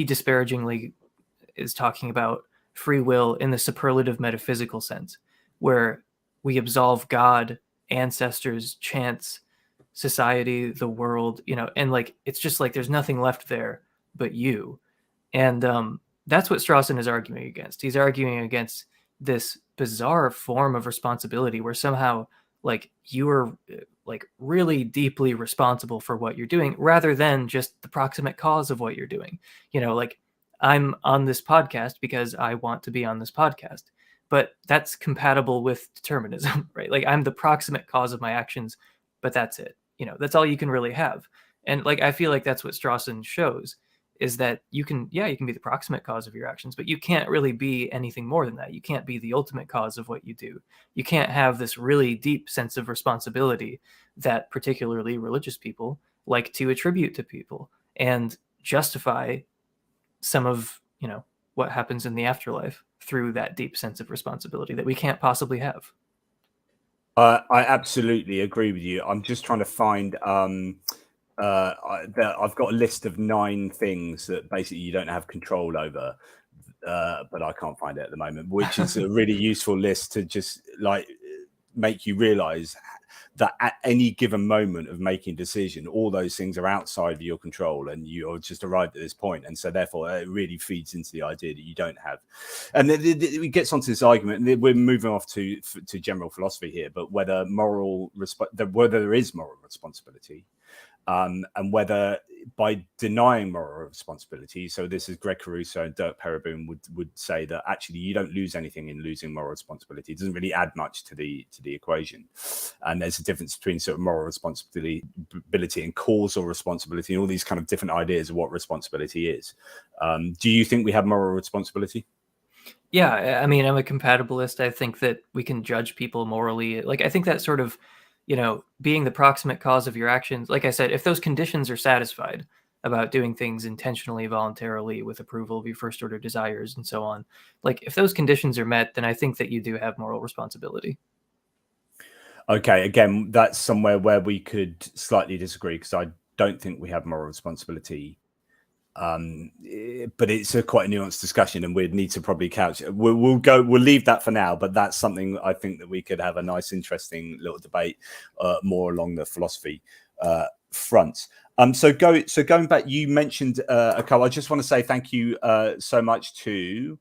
disparagingly is talking about free will in the superlative metaphysical sense, where we absolve God, ancestors, chance, society, the world, and like it's just like there's nothing left there but you. And that's what Strawson is arguing against. He's arguing against this bizarre form of responsibility where somehow like you are like really deeply responsible for what you're doing rather than just the proximate cause of what you're doing. Like I'm on this podcast because I want to be on this podcast, but that's compatible with determinism, right? Like I'm the proximate cause of my actions, but that's it. That's all you can really have. And like I feel like that's what Strawson shows, is that you can be the proximate cause of your actions, but you can't really be anything more than that. You can't be the ultimate cause of what you do. You can't have this really deep sense of responsibility that particularly religious people like to attribute to people and justify some of, what happens in the afterlife through that deep sense of responsibility that we can't possibly have. I absolutely agree with you. I'm just trying to find I've got a list of 9 things that basically you don't have control over, but I can't find it at the moment, which is a really useful list to just like make you realize that at any given moment of making a decision, all those things are outside of your control and you're just arrived at this point. And so therefore it really feeds into the idea that you don't have. And it gets onto this argument, and we're moving off to general philosophy here, but whether there is moral responsibility, and whether by denying moral responsibility, so this is Greg Caruso and Dirk Pereboom would say that actually you don't lose anything in losing moral responsibility. It doesn't really add much to the equation. And there's a difference between sort of moral responsibility and causal responsibility and all these kind of different ideas of what responsibility is. Do you think we have moral responsibility? Yeah, I mean, I'm a compatibilist. I think that we can judge people morally. Like, I think that sort of, being the proximate cause of your actions, like I said, if those conditions are satisfied about doing things intentionally, voluntarily, with approval of your first order desires and so on, like if those conditions are met, then I think that you do have moral responsibility. Okay, again, that's somewhere where we could slightly disagree, because I don't think we have moral responsibility. But it's quite a nuanced discussion, and we'd need to probably couch it. We'll leave that for now, but that's something I think that we could have a nice, interesting little debate more along the philosophy front. So going back, you mentioned a couple. I just want to say thank you so much to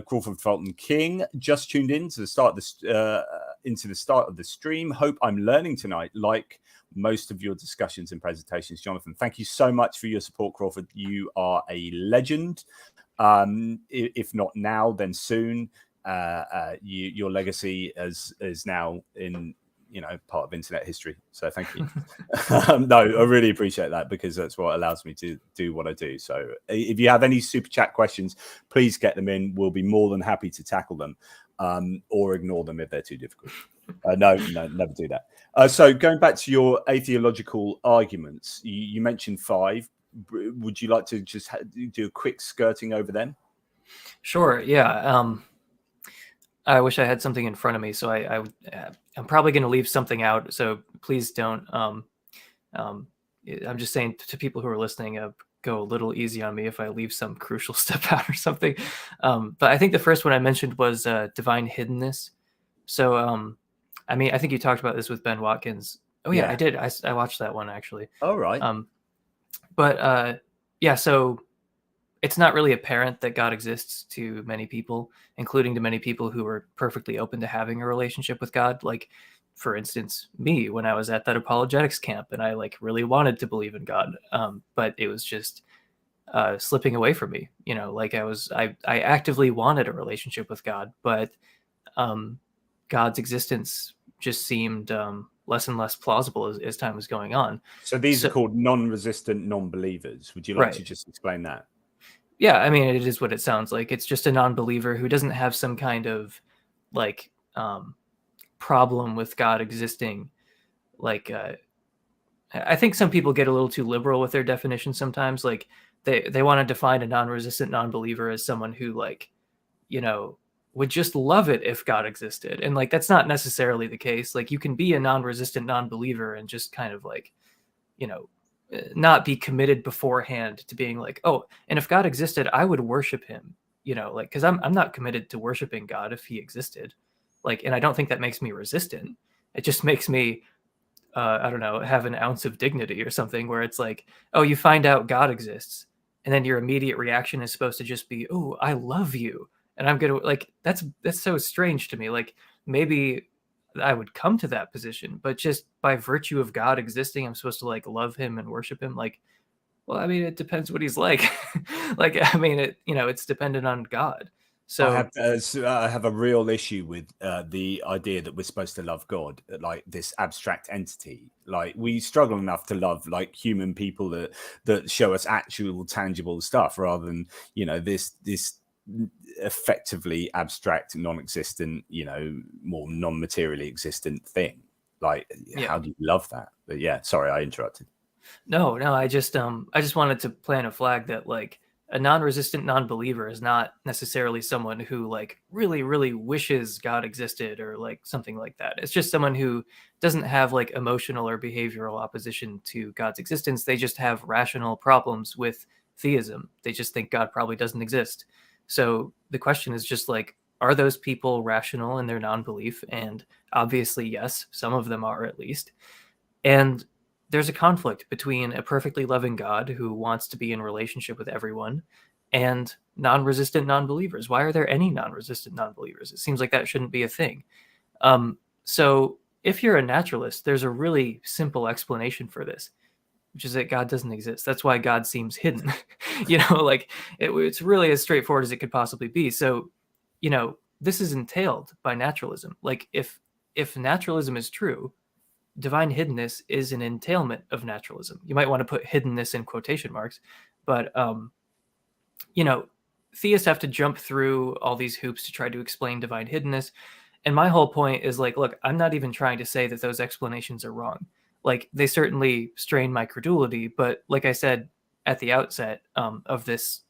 Crawford Fulton King. Just tuned in to the start of the stream. Hope I'm learning tonight, like most of your discussions and presentations, Jonathan. Thank you so much for your support, Crawford. You are a legend. If not now, then soon. Your legacy is now in part of internet history. So thank you. No, I really appreciate that, because that's what allows me to do what I do. So if you have any super chat questions, please get them in. We'll be more than happy to tackle them, or ignore them if they're too difficult. No, never do that. So going back to your atheological arguments, you mentioned 5. Would you like to just do a quick skirting over them? Sure. Yeah. I wish I had something in front of me, so I'm probably going to leave something out. So please don't. I'm just saying to people who are listening, go a little easy on me if I leave some crucial step out or something. But I think the first one I mentioned was divine hiddenness. So I mean, I think you talked about this with Ben Watkins. Oh yeah, I did. I watched that one actually. Oh right. But yeah, so it's not really apparent that God exists to many people, including to many people who are perfectly open to having a relationship with God. Like, for instance, me, when I was at that apologetics camp and I like really wanted to believe in God, but it was just slipping away from me. Like I actively wanted a relationship with God, but God's existence just seemed less and less plausible as time was going on. So these are called non-resistant non-believers. Would you like to just explain that? Yeah, I mean, it is what it sounds like. It's just a non-believer who doesn't have some kind of like problem with God existing. Like I think some people get a little too liberal with their definition sometimes. Like they want to define a non-resistant non-believer as someone who, like, you know, would just love it if God existed. And like that's not necessarily the case. Like you can be a non-resistant non-believer and just kind of like, you know, not be committed beforehand to being like, oh, and if God existed, I would worship him, you know, like, because I'm not committed to worshiping God if he existed. Like, and I don't think that makes me resistant. It just makes me I don't know, have an ounce of dignity or something, where it's like, oh, you find out God exists, and then your immediate reaction is supposed to just be, oh, I love you. And I'm gonna, like, that's so strange to me. Like maybe I would come to that position, but just by virtue of God existing, I'm supposed to like love him and worship him. Like, well, I mean, it depends what he's like. Like, I mean, it's dependent on God. So I have a real issue with the idea that we're supposed to love God, like this abstract entity. Like we struggle enough to love like human people that show us actual tangible stuff, rather than, you know, this effectively abstract, non-existent, you know, more non-materially existent thing. Like, yeah. how do you love that? But yeah, sorry, I interrupted. No, I just wanted to plant a flag that like a non-resistant non-believer is not necessarily someone who like really really wishes God existed or like something like that. It's just someone who doesn't have like emotional or behavioral opposition to God's existence. They just have rational problems with theism. They just think God probably doesn't exist. So the question is just like, are those people rational in their non-belief? And obviously yes, some of them are, at least. And there's a conflict between a perfectly loving God who wants to be in relationship with everyone and non-resistant non-believers. Why are there any non-resistant non-believers? It seems like that shouldn't be a thing. So if you're a naturalist, there's a really simple explanation for this, which is that God doesn't exist. That's why God seems hidden. You know, like it's really as straightforward as it could possibly be. So, you know, this is entailed by naturalism. Like if naturalism is true, divine hiddenness is an entailment of naturalism. You might want to put hiddenness in quotation marks, but you know, theists have to jump through all these hoops to try to explain divine hiddenness. And my whole point is like, look, I'm not even trying to say that those explanations are wrong. Like they certainly strain my credulity, but like I said at the outset of this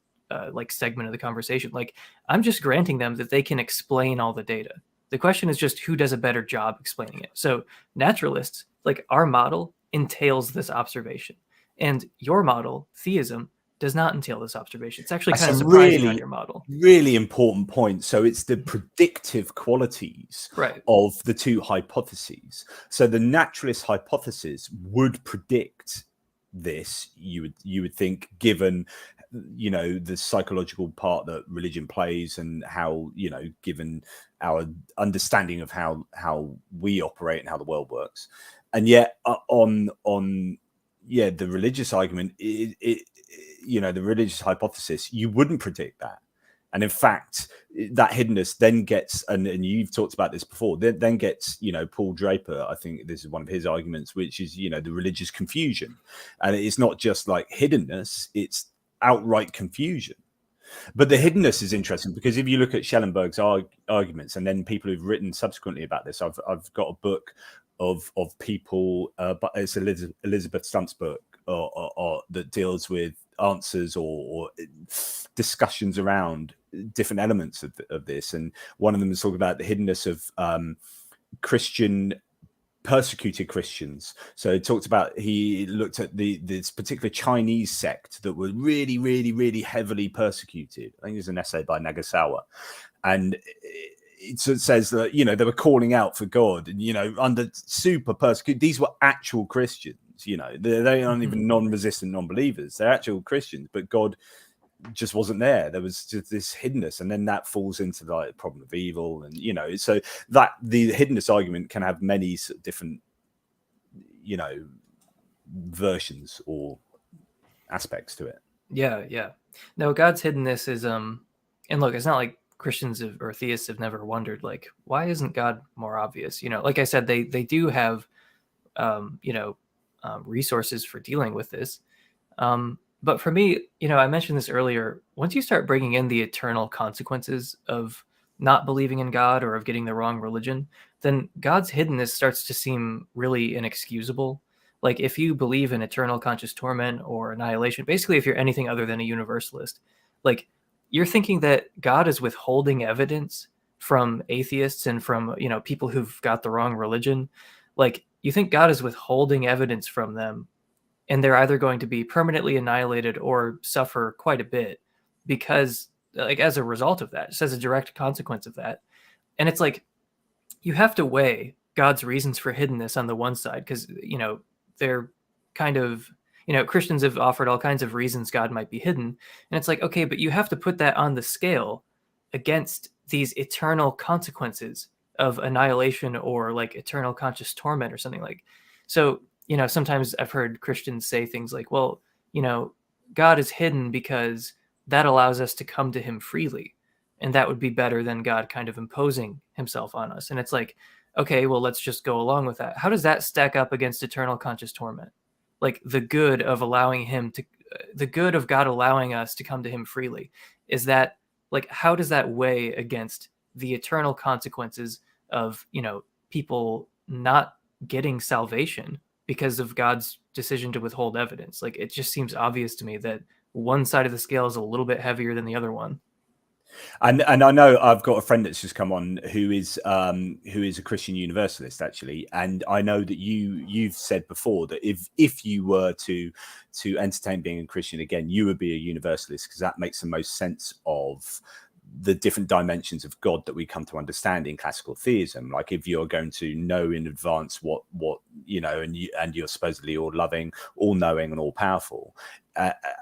like segment of the conversation, like I'm just granting them that they can explain all the data. The question is just who does a better job explaining it. So naturalists, like our model entails this observation, and your model, theism, does not entail this observation. It's actually kind of surprising on your model. Really important point. So it's the predictive qualities of the two hypotheses. So the naturalist hypothesis would predict this, you would think, given, you know, the psychological part that religion plays, and how, you know, given our understanding of how we operate and how the world works. And yet on the religious argument, you know, the religious hypothesis, you wouldn't predict that. And in fact, that hiddenness then gets, and you've talked about this before, then gets, you know, Paul Draper, I think this is one of his arguments, which is, you know, the religious confusion. And it's not just like hiddenness, it's outright confusion. But the hiddenness is interesting, because if you look at Schellenberg's arguments, and then people who've written subsequently about this, I've got a book of people, but it's Elizabeth Stump's book that deals with answers or discussions around different elements of this. And one of them is talking about the hiddenness of persecuted Christians. So he talked about, he looked at this particular Chinese sect that was really, really, really heavily persecuted. I think there's an essay by Nagasawa, and it says that, you know, they were calling out for God, and, you know, under super persecuted. These were actual Christians. You know, they aren't even non-resistant non-believers. They're actual Christians, but God just wasn't there. There was just this hiddenness, and then that falls into the problem of evil, and, you know, so that the hiddenness argument can have many different, you know, versions or aspects to it. Yeah. No, God's hiddenness is and look, it's not like Christians or theists have never wondered, like, why isn't God more obvious? You know, like I said, they do have resources for dealing with this. But for me, you know, I mentioned this earlier, once you start bringing in the eternal consequences of not believing in God or of getting the wrong religion, then God's hiddenness starts to seem really inexcusable. Like if you believe in eternal conscious torment or annihilation, basically if you're anything other than a universalist, like you're thinking that God is withholding evidence from atheists and from, you know, people who've got the wrong religion. Like you think God is withholding evidence from them, and they're either going to be permanently annihilated or suffer quite a bit because, like, as a result of that, just as a direct consequence of that. And it's like you have to weigh God's reasons for hiddenness on the one side, because, you know, they're kind of, you know, Christians have offered all kinds of reasons God might be hidden. And it's like, okay, but you have to put that on the scale against these eternal consequences of annihilation or like eternal conscious torment or something. Like, so, you know, sometimes I've heard Christians say things like, well, you know, God is hidden because that allows us to come to him freely. And that would be better than God kind of imposing himself on us. And it's like, okay, well, let's just go along with that. How does that stack up against eternal conscious torment? Like the good of allowing him to, the good of God allowing us to come to him freely. Is that, like, how does that weigh against the eternal consequences of, you know, people not getting salvation because of God's decision to withhold evidence? Like, it just seems obvious to me that one side of the scale is a little bit heavier than the other one. And I know I've got a friend that's just come on who is a Christian universalist actually, and I know that you've said before that if you were to entertain being a Christian again, you would be a universalist because that makes the most sense of the different dimensions of God that we come to understand in classical theism. Like if you're going to know in advance what you know, and you're supposedly all loving, all knowing, and all powerful,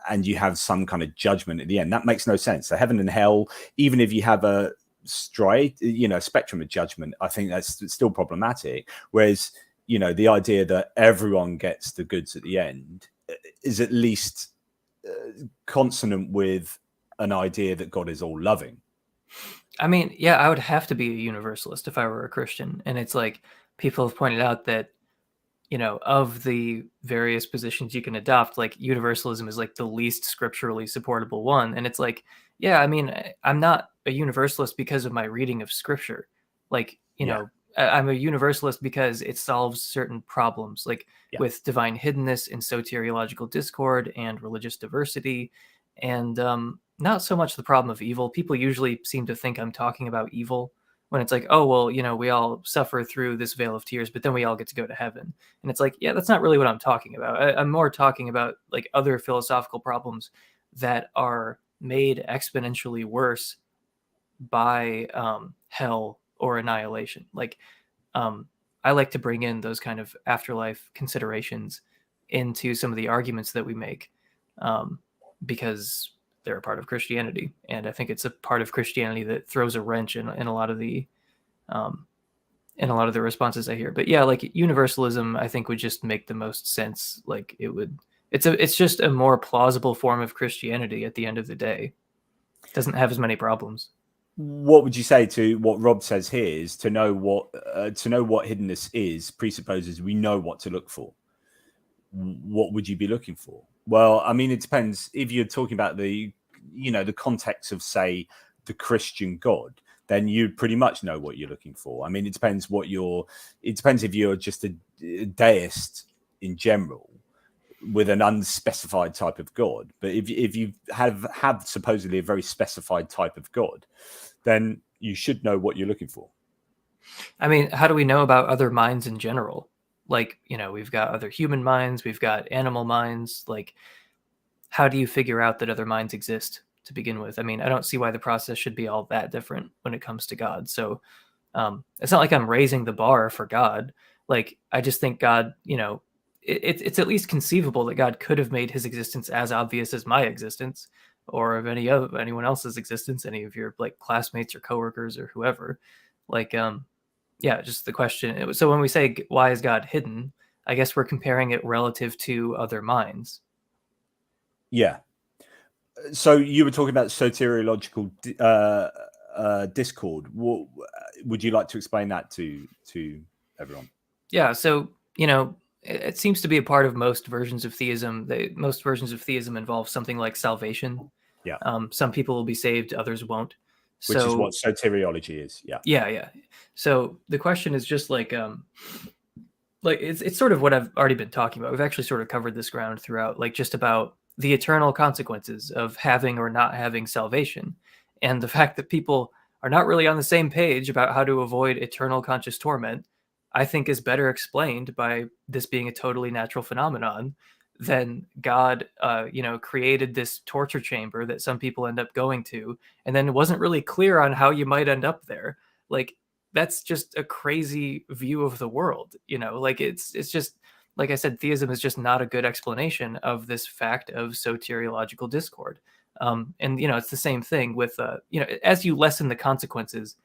and you have some kind of judgment at the end, that makes no sense. So heaven and hell, even if you have a spectrum of judgment, I think that's still problematic. Whereas, you know, the idea that everyone gets the goods at the end is at least consonant with an idea that God is all loving. I mean, yeah, I would have to be a universalist if I were a Christian. And it's like people have pointed out that, you know, of the various positions you can adopt, like universalism is like the least scripturally supportable one. And it's like, yeah, I mean, I'm not a universalist because of my reading of scripture. Like, you know, I'm a universalist because it solves certain problems, like with divine hiddenness and soteriological discord and religious diversity. And not so much the problem of evil. People usually seem to think I'm talking about evil when it's like, oh, well, you know, we all suffer through this veil of tears, but then we all get to go to heaven. And it's like, yeah, that's not really what I'm talking about. I'm more talking about like other philosophical problems that are made exponentially worse by hell or annihilation. Like, I like to bring in those kind of afterlife considerations into some of the arguments that we make, because they're a part of Christianity, and I think it's a part of Christianity that throws a wrench in a lot of the responses I hear. But yeah, like universalism, I think would just make the most sense. Like it's just a more plausible form of Christianity at the end of the day. It doesn't have as many problems. What would you say to what Rob says here is to know what hiddenness is presupposes we know what to look for. What would you be looking for? Well, I mean, it depends. If you're talking about the context of, say, the Christian God, then you pretty much know what you're looking for. I mean, it depends if you're just a deist in general with an unspecified type of God. But if you have supposedly a very specified type of God, then you should know what you're looking for. I mean, how do we know about other minds in general? Like, you know, we've got other human minds, we've got animal minds. Like, how do you figure out that other minds exist to begin with? I mean, I don't see why the process should be all that different when it comes to God. So it's not like I'm raising the bar for God. Like, I just think God, you know, it's at least conceivable that God could have made his existence as obvious as my existence or of anyone else's existence, any of your like classmates or coworkers or whoever. Like, yeah, just the question. So when we say, why is God hidden? I guess we're comparing it relative to other minds. Yeah. So you were talking about soteriological discord. What, would you like to explain that to everyone? Yeah. So, you know, it seems to be a part of most versions of theism. Most versions of theism involve something like salvation. Yeah. Some people will be saved, others won't. Which is what soteriology is. Yeah. Yeah. So the question is just like, like it's sort of what I've already been talking about. We've actually sort of covered this ground throughout, like just about the eternal consequences of having or not having salvation, and the fact that people are not really on the same page about how to avoid eternal conscious torment, I think is better explained by this being a totally natural phenomenon than God, created this torture chamber that some people end up going to, and then it wasn't really clear on how you might end up there. Like, that's just a crazy view of the world, like it's just, like I said, theism is just not a good explanation of this fact of soteriological discord. And it's the same thing with as you lessen the consequences,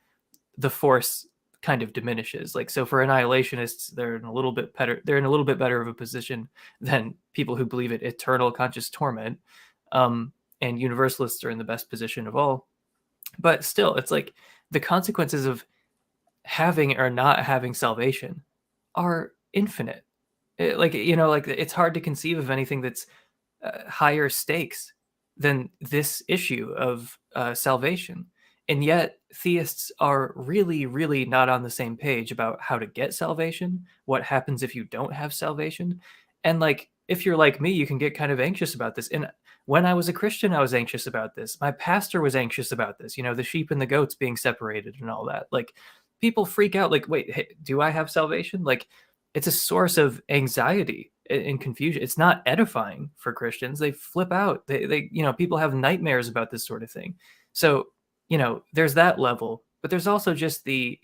the force kind of diminishes. Like, so for annihilationists, they're in a little bit better of a position than people who believe in eternal conscious torment. And universalists are in the best position of all. But still, it's like the consequences of having or not having salvation are infinite. Like it's hard to conceive of anything that's higher stakes than this issue of salvation. And yet theists are really, really not on the same page about how to get salvation, what happens if you don't have salvation. And like, if you're like me, you can get kind of anxious about this. And when I was a Christian, I was anxious about this. My pastor was anxious about this, the sheep and the goats being separated and all that. Like, people freak out, like, wait, hey, do I have salvation? Like, it's a source of anxiety and confusion. It's not edifying for Christians. They flip out. They people have nightmares about this sort of thing. So, there's that level, but there's also just the,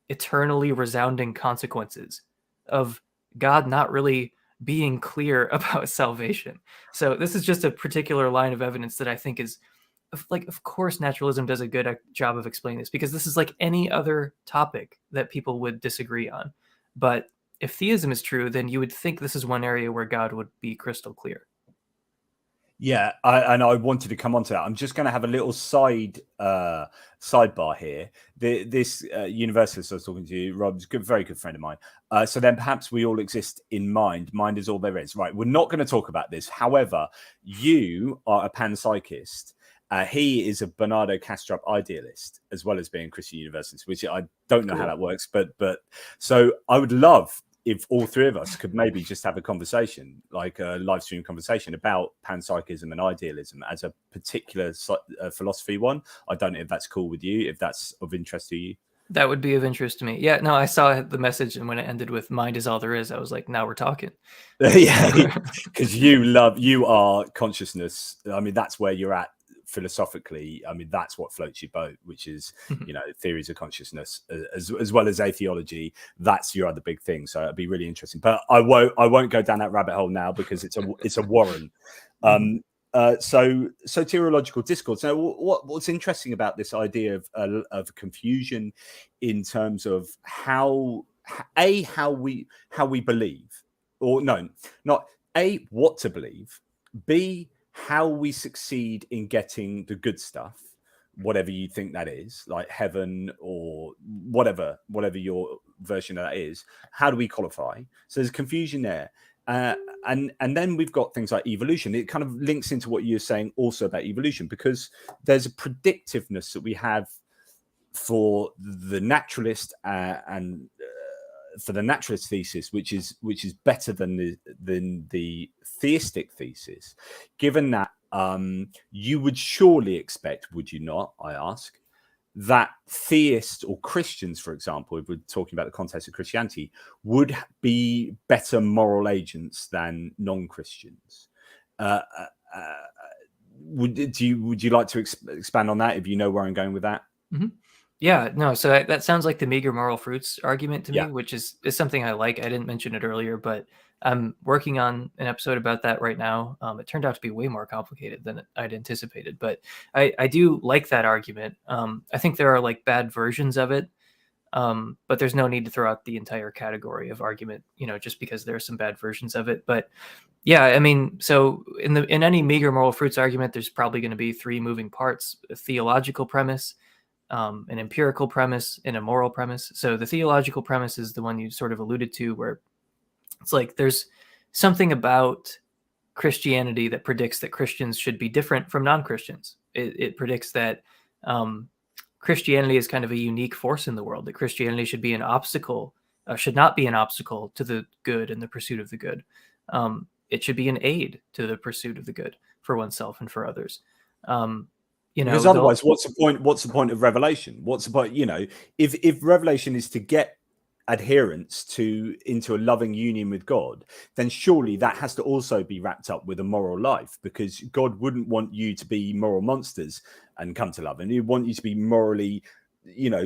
eternally resounding consequences of God not really being clear about salvation. So this is just a particular line of evidence that I think is, like, of course naturalism does a good job of explaining this, because this is like any other topic that people would disagree on. But if theism is true, then you would think this is one area where God would be crystal clear. Yeah, I wanted to come on to that. I'm just going to have a little sidebar here. This universalist I was talking to, Rob's a very good friend of mine. So then perhaps we all exist in mind. Mind is all there is. Right, we're not going to talk about this. However, you are a panpsychist. He is a Bernardo Kastrup idealist, as well as being a Christian universalist, which I don't know how that works. But so I would love if all three of us could maybe just have a conversation, like a live stream conversation about panpsychism and idealism as a particular philosophy one. I don't know if that's cool with you, if that's of interest to you. That would be of interest to me. Yeah, no, I saw the message, and when it ended with "mind is all there is," I was like, now we're talking. Yeah, because you are consciousness. I mean, that's where you're at philosophically. I mean, that's what floats your boat, which is, theories of consciousness as well as atheology. That's your other big thing. So it'd be really interesting. But I won't go down that rabbit hole now, because it's a warren. So soteriological discourse. Now, what's interesting about this idea of confusion in terms of how we believe, or no, not A, what to believe, B, how we succeed in getting the good stuff, whatever you think that is, like heaven or whatever your version of that is. How do we qualify? So there's confusion there. And then we've got things like evolution. It kind of links into what you're saying also about evolution, because there's a predictiveness that we have for the naturalist and for the naturalist thesis, which is better than the theistic thesis, given that you would surely expect, would you not, I ask, that theists or Christians, for example, if we're talking about the context of Christianity, would be better moral agents than non-Christians. Would you like to expand on that, if you know where I'm going with that? Mm-hmm. Yeah, no, so that sounds like the meager moral fruits argument to me, which is something I like. I didn't mention it earlier, but I'm working on an episode about that right now. It turned out to be way more complicated than I'd anticipated, but I do like that argument. I think there are like bad versions of it, but there's no need to throw out the entire category of argument, just because there are some bad versions of it. But yeah, I mean, so in any meager moral fruits argument, there's probably going to be three moving parts: a theological premise, an empirical premise, and a moral premise. So the theological premise is the one you sort of alluded to, where it's like there's something about Christianity that predicts that Christians should be different from non-Christians. It predicts that Christianity is kind of a unique force in the world, that Christianity should be an obstacle should not be an obstacle to the good and the pursuit of the good. It should be an aid to the pursuit of the good for oneself and for others. Because otherwise, what's the point? What's the point of revelation? What's the point? If revelation is to get adherence into a loving union with God, then surely that has to also be wrapped up with a moral life, because God wouldn't want you to be moral monsters and come to love, and He'd want you to be morally,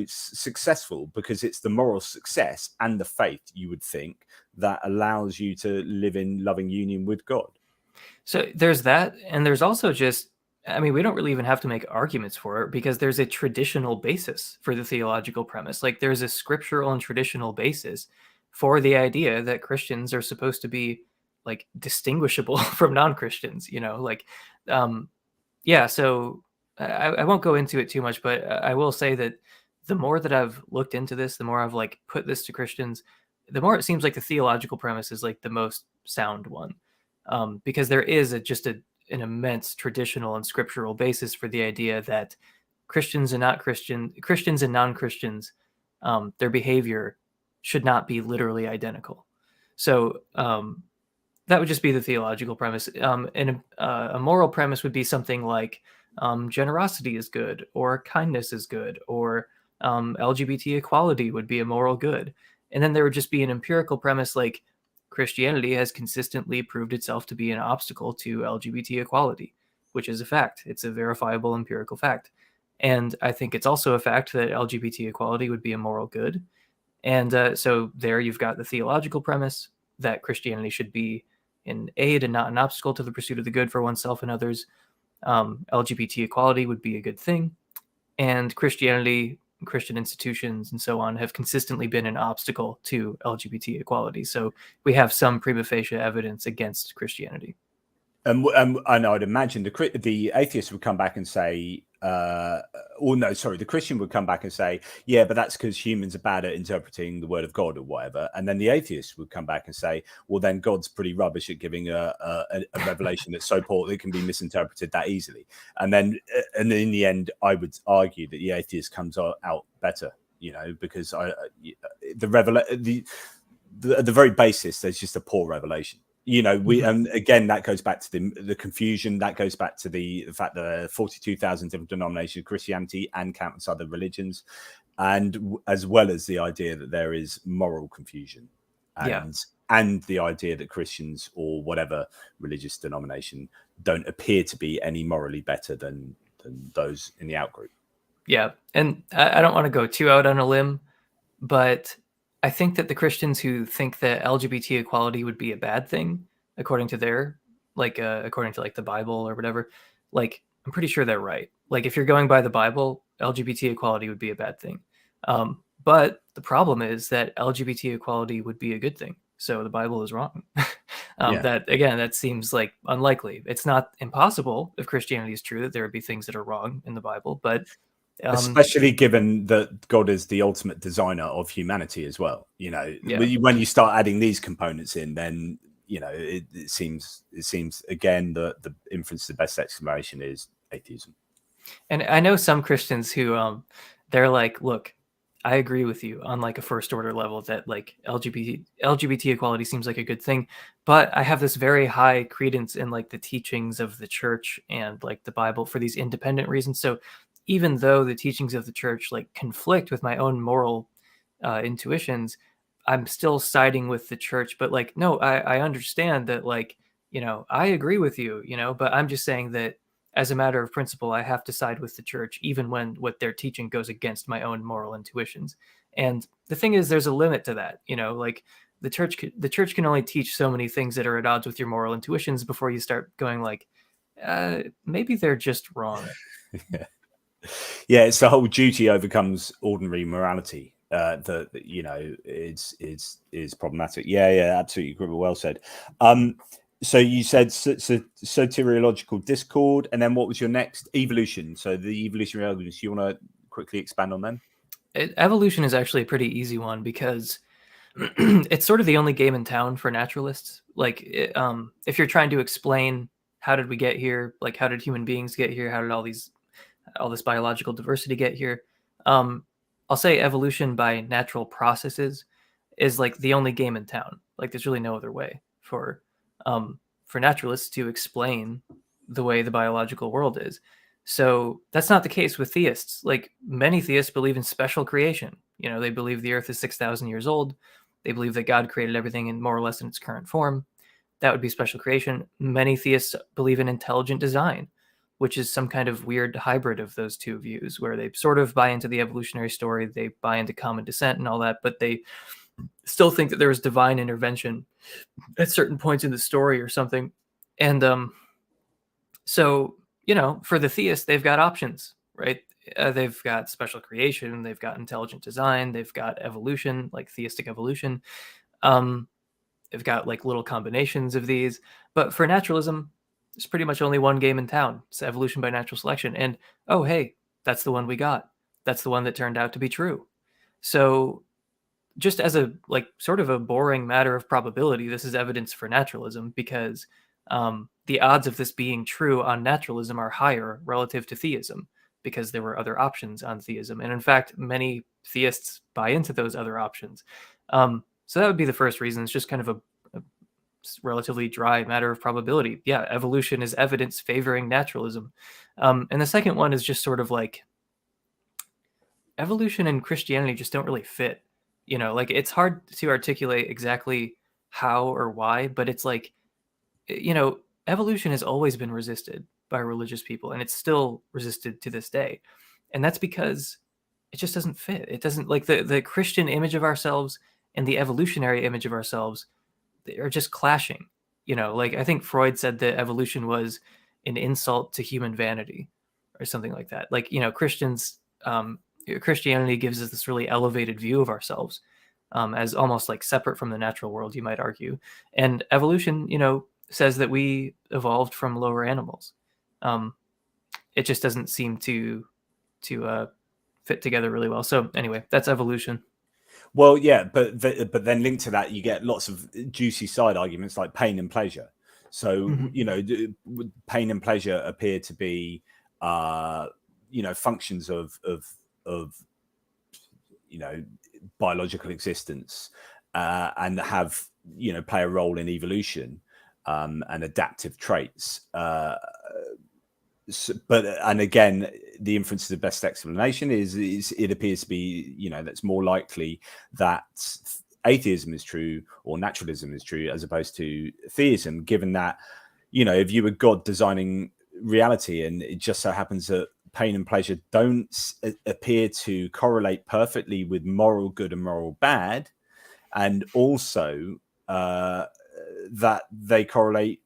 successful, because it's the moral success and the faith, you would think, that allows you to live in loving union with God. So there's that, and there's also just, we don't really even have to make arguments for it, because there's a traditional basis for the theological premise. Like, there's a scriptural and traditional basis for the idea that Christians are supposed to be like distinguishable from non-Christians, so I won't go into it too much, but I will say that the more that I've looked into this, the more I've like put this to Christians, the more it seems like the theological premise is like the most sound one, because there is an immense traditional and scriptural basis for the idea that Christians and non-Christians, their behavior should not be literally identical. So that would just be the theological premise. And a moral premise would be something like generosity is good, or kindness is good, or LGBT equality would be a moral good. And then there would just be an empirical premise like Christianity has consistently proved itself to be an obstacle to LGBT equality, which is a fact. It's a verifiable empirical fact. And I think it's also a fact that LGBT equality would be a moral good. And so there you've got the theological premise that Christianity should be an aid and not an obstacle to the pursuit of the good for oneself and others. LGBT equality would be a good thing. And Christianity, Christian institutions, and so on have consistently been an obstacle to LGBT equality. So we have some prima facie evidence against Christianity. And I'd imagine the atheist would come back and say, the Christian would come back and say, yeah, but that's because humans are bad at interpreting the word of God or whatever. And then the atheist would come back and say, well, then God's pretty rubbish at giving a revelation that's so poor that it can be misinterpreted that easily. And then in the end, I would argue that the atheist comes out better, because at the very basis, there's just a poor revelation. And again, that goes back to the confusion. That goes back to the fact that there are 42,000 different denominations of Christianity and countless other religions, and as well as the idea that there is moral confusion, and the idea that Christians or whatever religious denomination don't appear to be any morally better than those in the outgroup. Yeah, and I don't want to go too out on a limb, but I think that the Christians who think that LGBT equality would be a bad thing, according to the Bible or whatever, like, I'm pretty sure they're right. Like, if you're going by the Bible, LGBT equality would be a bad thing. But the problem is that LGBT equality would be a good thing. So the Bible is wrong. That seems like unlikely. It's not impossible if Christianity is true that there would be things that are wrong in the Bible, but especially given that God is the ultimate designer of humanity as well. When you start adding these components in, then it seems again the inference, the best explanation is atheism. And I know some Christians who they're like, look, I agree with you on like a first order level that like LGBT equality seems like a good thing, but I have this very high credence in like the teachings of the church and like the Bible for these independent reasons. So even though the teachings of the church like conflict with my own moral intuitions, I'm still siding with the church. But like, no, I understand that, like, I agree with you, but I'm just saying that as a matter of principle, I have to side with the church, even when what they're teaching goes against my own moral intuitions. And the thing is, there's a limit to that, like the church can only teach so many things that are at odds with your moral intuitions before you start going like, maybe they're just wrong. Yeah, it's the whole duty overcomes ordinary morality that is problematic. Yeah, absolutely. Well said. So you said soteriological discord, and then what was your next? Evolution. So the evolutionary arguments. You want to quickly expand on them? Evolution is actually a pretty easy one because it's sort of the only game in town for naturalists. Like, if you're trying to explain how did we get here, like how did human beings get here, how did all this biological diversity get here, I'll say evolution by natural processes is like the only game in town. Like there's really no other way for naturalists to explain the way the biological world is. So that's not the case with theists. Like many theists believe in special creation. You know, they believe the earth is 6,000 years old. They believe that God created everything in more or less in its current form. That would be special creation. Many theists believe in intelligent design, which is some kind of weird hybrid of those two views, where they sort of buy into the evolutionary story, they buy into common descent and all that, but they still think that there was divine intervention at certain points in the story or something. And so, you know, for the theists, they've got options, right? They've got special creation, they've got intelligent design, they've got evolution, like theistic evolution. They've got like little combinations of these. But for naturalism, there's pretty much only one game in town. It's evolution by natural selection. And oh, hey, that's the one we got. That's the one that turned out to be true. So just as a like sort of a boring matter of probability, this is evidence for naturalism, because the odds of this being true on naturalism are higher relative to theism, because there were other options on theism. And in fact, many theists buy into those other options. So that would be the first reason. It's just kind of a relatively dry matter of probability. Yeah, evolution is evidence favoring naturalism. And the second one is just sort of like evolution and Christianity just don't really fit. You know, like it's hard to articulate exactly how or why, but it's like, you know, evolution has always been resisted by religious people, and it's still resisted to this day. And that's because it just doesn't fit. It doesn't, like the Christian image of ourselves and the evolutionary image of ourselves, they are just clashing. You know, like I think Freud said that evolution was an insult to human vanity or something like that. Like, you know, Christianity gives us this really elevated view of ourselves as almost like separate from the natural world, you might argue. And evolution, you know, says that we evolved from lower animals. It just doesn't seem to fit together really well. So anyway, that's evolution. Well, yeah, but then linked to that, you get lots of juicy side arguments like pain and pleasure. So you know, pain and pleasure appear to be you know, functions of you know, biological existence, and have, you know, play a role in evolution and adaptive traits. But and again, the inference is the best explanation is it appears to be, you know, that's more likely that atheism is true or naturalism is true as opposed to theism, given that, you know, if you were God designing reality and it just so happens that pain and pleasure don't appear to correlate perfectly with moral good and moral bad, and also that they correlate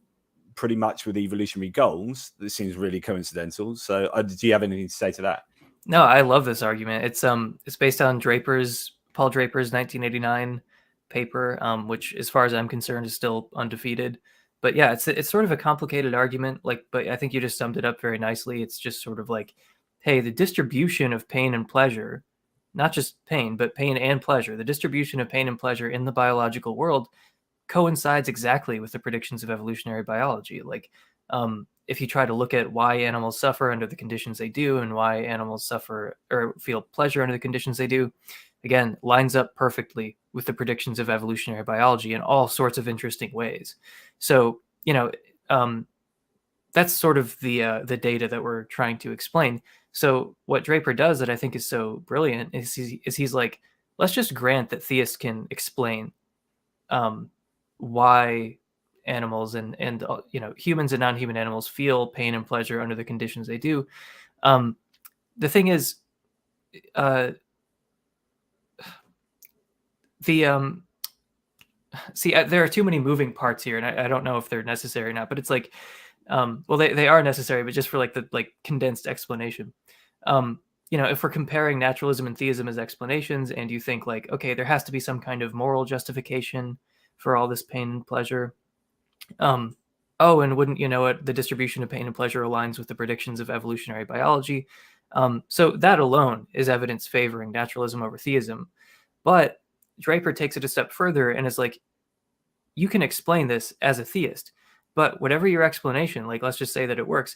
pretty much with evolutionary goals, this seems really coincidental. So do you have anything to say to that? No, I love this argument. It's based on Paul Draper's 1989 paper, which as far as I'm concerned is still undefeated. But yeah, it's sort of a complicated argument, like, but I think you just summed it up very nicely. It's just sort of like, hey, the distribution of pain and pleasure, not just pain, but pain and pleasure, the distribution of pain and pleasure in the biological world coincides exactly with the predictions of evolutionary biology. Like, if you try to look at why animals suffer under the conditions they do and why animals suffer or feel pleasure under the conditions they do, again, lines up perfectly with the predictions of evolutionary biology in all sorts of interesting ways. So, you know, that's sort of the data that we're trying to explain. So what Draper does that I think is so brilliant is he's like, let's just grant that theists can explain why animals and you know, humans and non-human animals feel pain and pleasure under the conditions they do. The thing is, there are too many moving parts here, and I don't know if they're necessary or not. But it's like, well, they are necessary, but just for like the condensed explanation. You know, if we're comparing naturalism and theism as explanations, and you think like, okay, there has to be some kind of moral justification for all this pain and pleasure. Oh, and wouldn't you know it, the distribution of pain and pleasure aligns with the predictions of evolutionary biology. So that alone is evidence favoring naturalism over theism. But Draper takes it a step further and is like, you can explain this as a theist, but whatever your explanation, like let's just say that it works,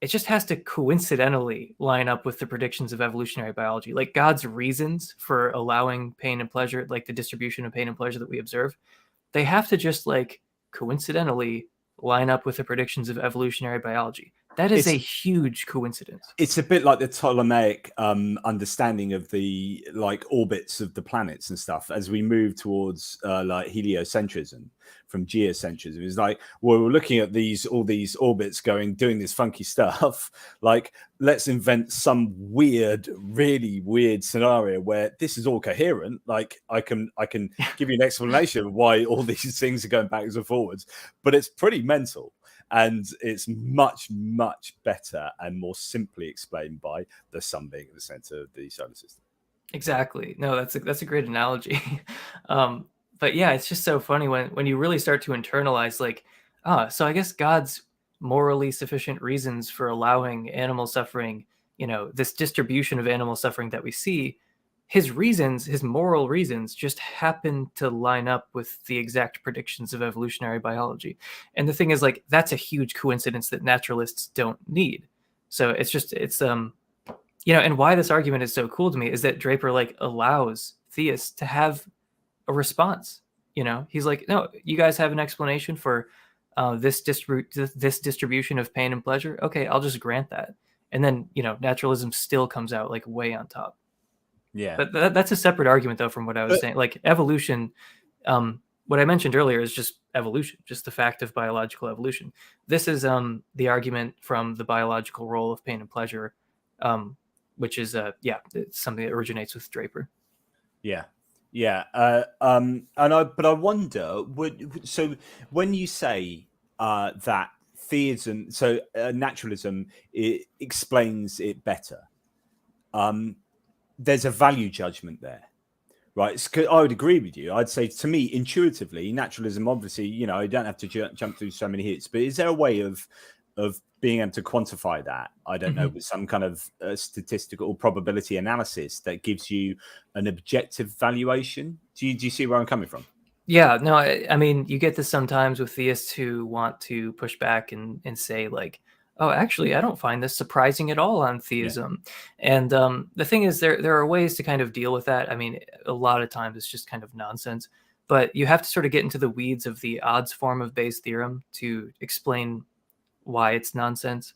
it just has to coincidentally line up with the predictions of evolutionary biology. Like God's reasons for allowing pain and pleasure, like the distribution of pain and pleasure that we observe, they have to just like coincidentally line up with the predictions of evolutionary biology. That is a huge coincidence. It's a bit like the Ptolemaic understanding of the like orbits of the planets and stuff as we move towards like heliocentrism from geocentrism. It's like, well, we're looking at all these orbits doing this funky stuff. Like, let's invent some really weird scenario where this is all coherent. Like, I can give you an explanation of why all these things are going backwards and forwards, but it's pretty mental. And it's much, much better and more simply explained by the sun being at the center of the solar system. Exactly. No, that's a great analogy. But yeah, it's just so funny when you really start to internalize, like, so I guess God's morally sufficient reasons for allowing animal suffering, this distribution of animal suffering that we see, his moral reasons just happen to line up with the exact predictions of evolutionary biology. And the thing is, like, that's a huge coincidence that naturalists don't need. So and why this argument is so cool to me is that Draper like allows theists to have a response. He's like, no, you guys have an explanation for this distribution of pain and pleasure. Okay, I'll just grant that. And then, naturalism still comes out like way on top. Yeah. But that's a separate argument, though, from what I was saying. Like evolution, what I mentioned earlier is just evolution, just the fact of biological evolution. This is the argument from the biological role of pain and pleasure, which is, it's something that originates with Draper. Yeah. Yeah. But I wonder, so when you say that theism, so naturalism, it explains it better, there's a value judgment there, right? I would agree with you. I'd say, to me, intuitively, naturalism, obviously, you don't have to jump through so many hoops, but is there a way of being able to quantify that? I don't know, with some kind of statistical probability analysis that gives you an objective valuation? Do you see where I'm coming from? Yeah, no, I mean, you get this sometimes with theists who want to push back and say, like, oh, actually, I don't find this surprising at all on theism. Yeah. And the thing is, there are ways to kind of deal with that. I mean, a lot of times it's just kind of nonsense, but you have to sort of get into the weeds of the odds form of Bayes' theorem to explain why it's nonsense.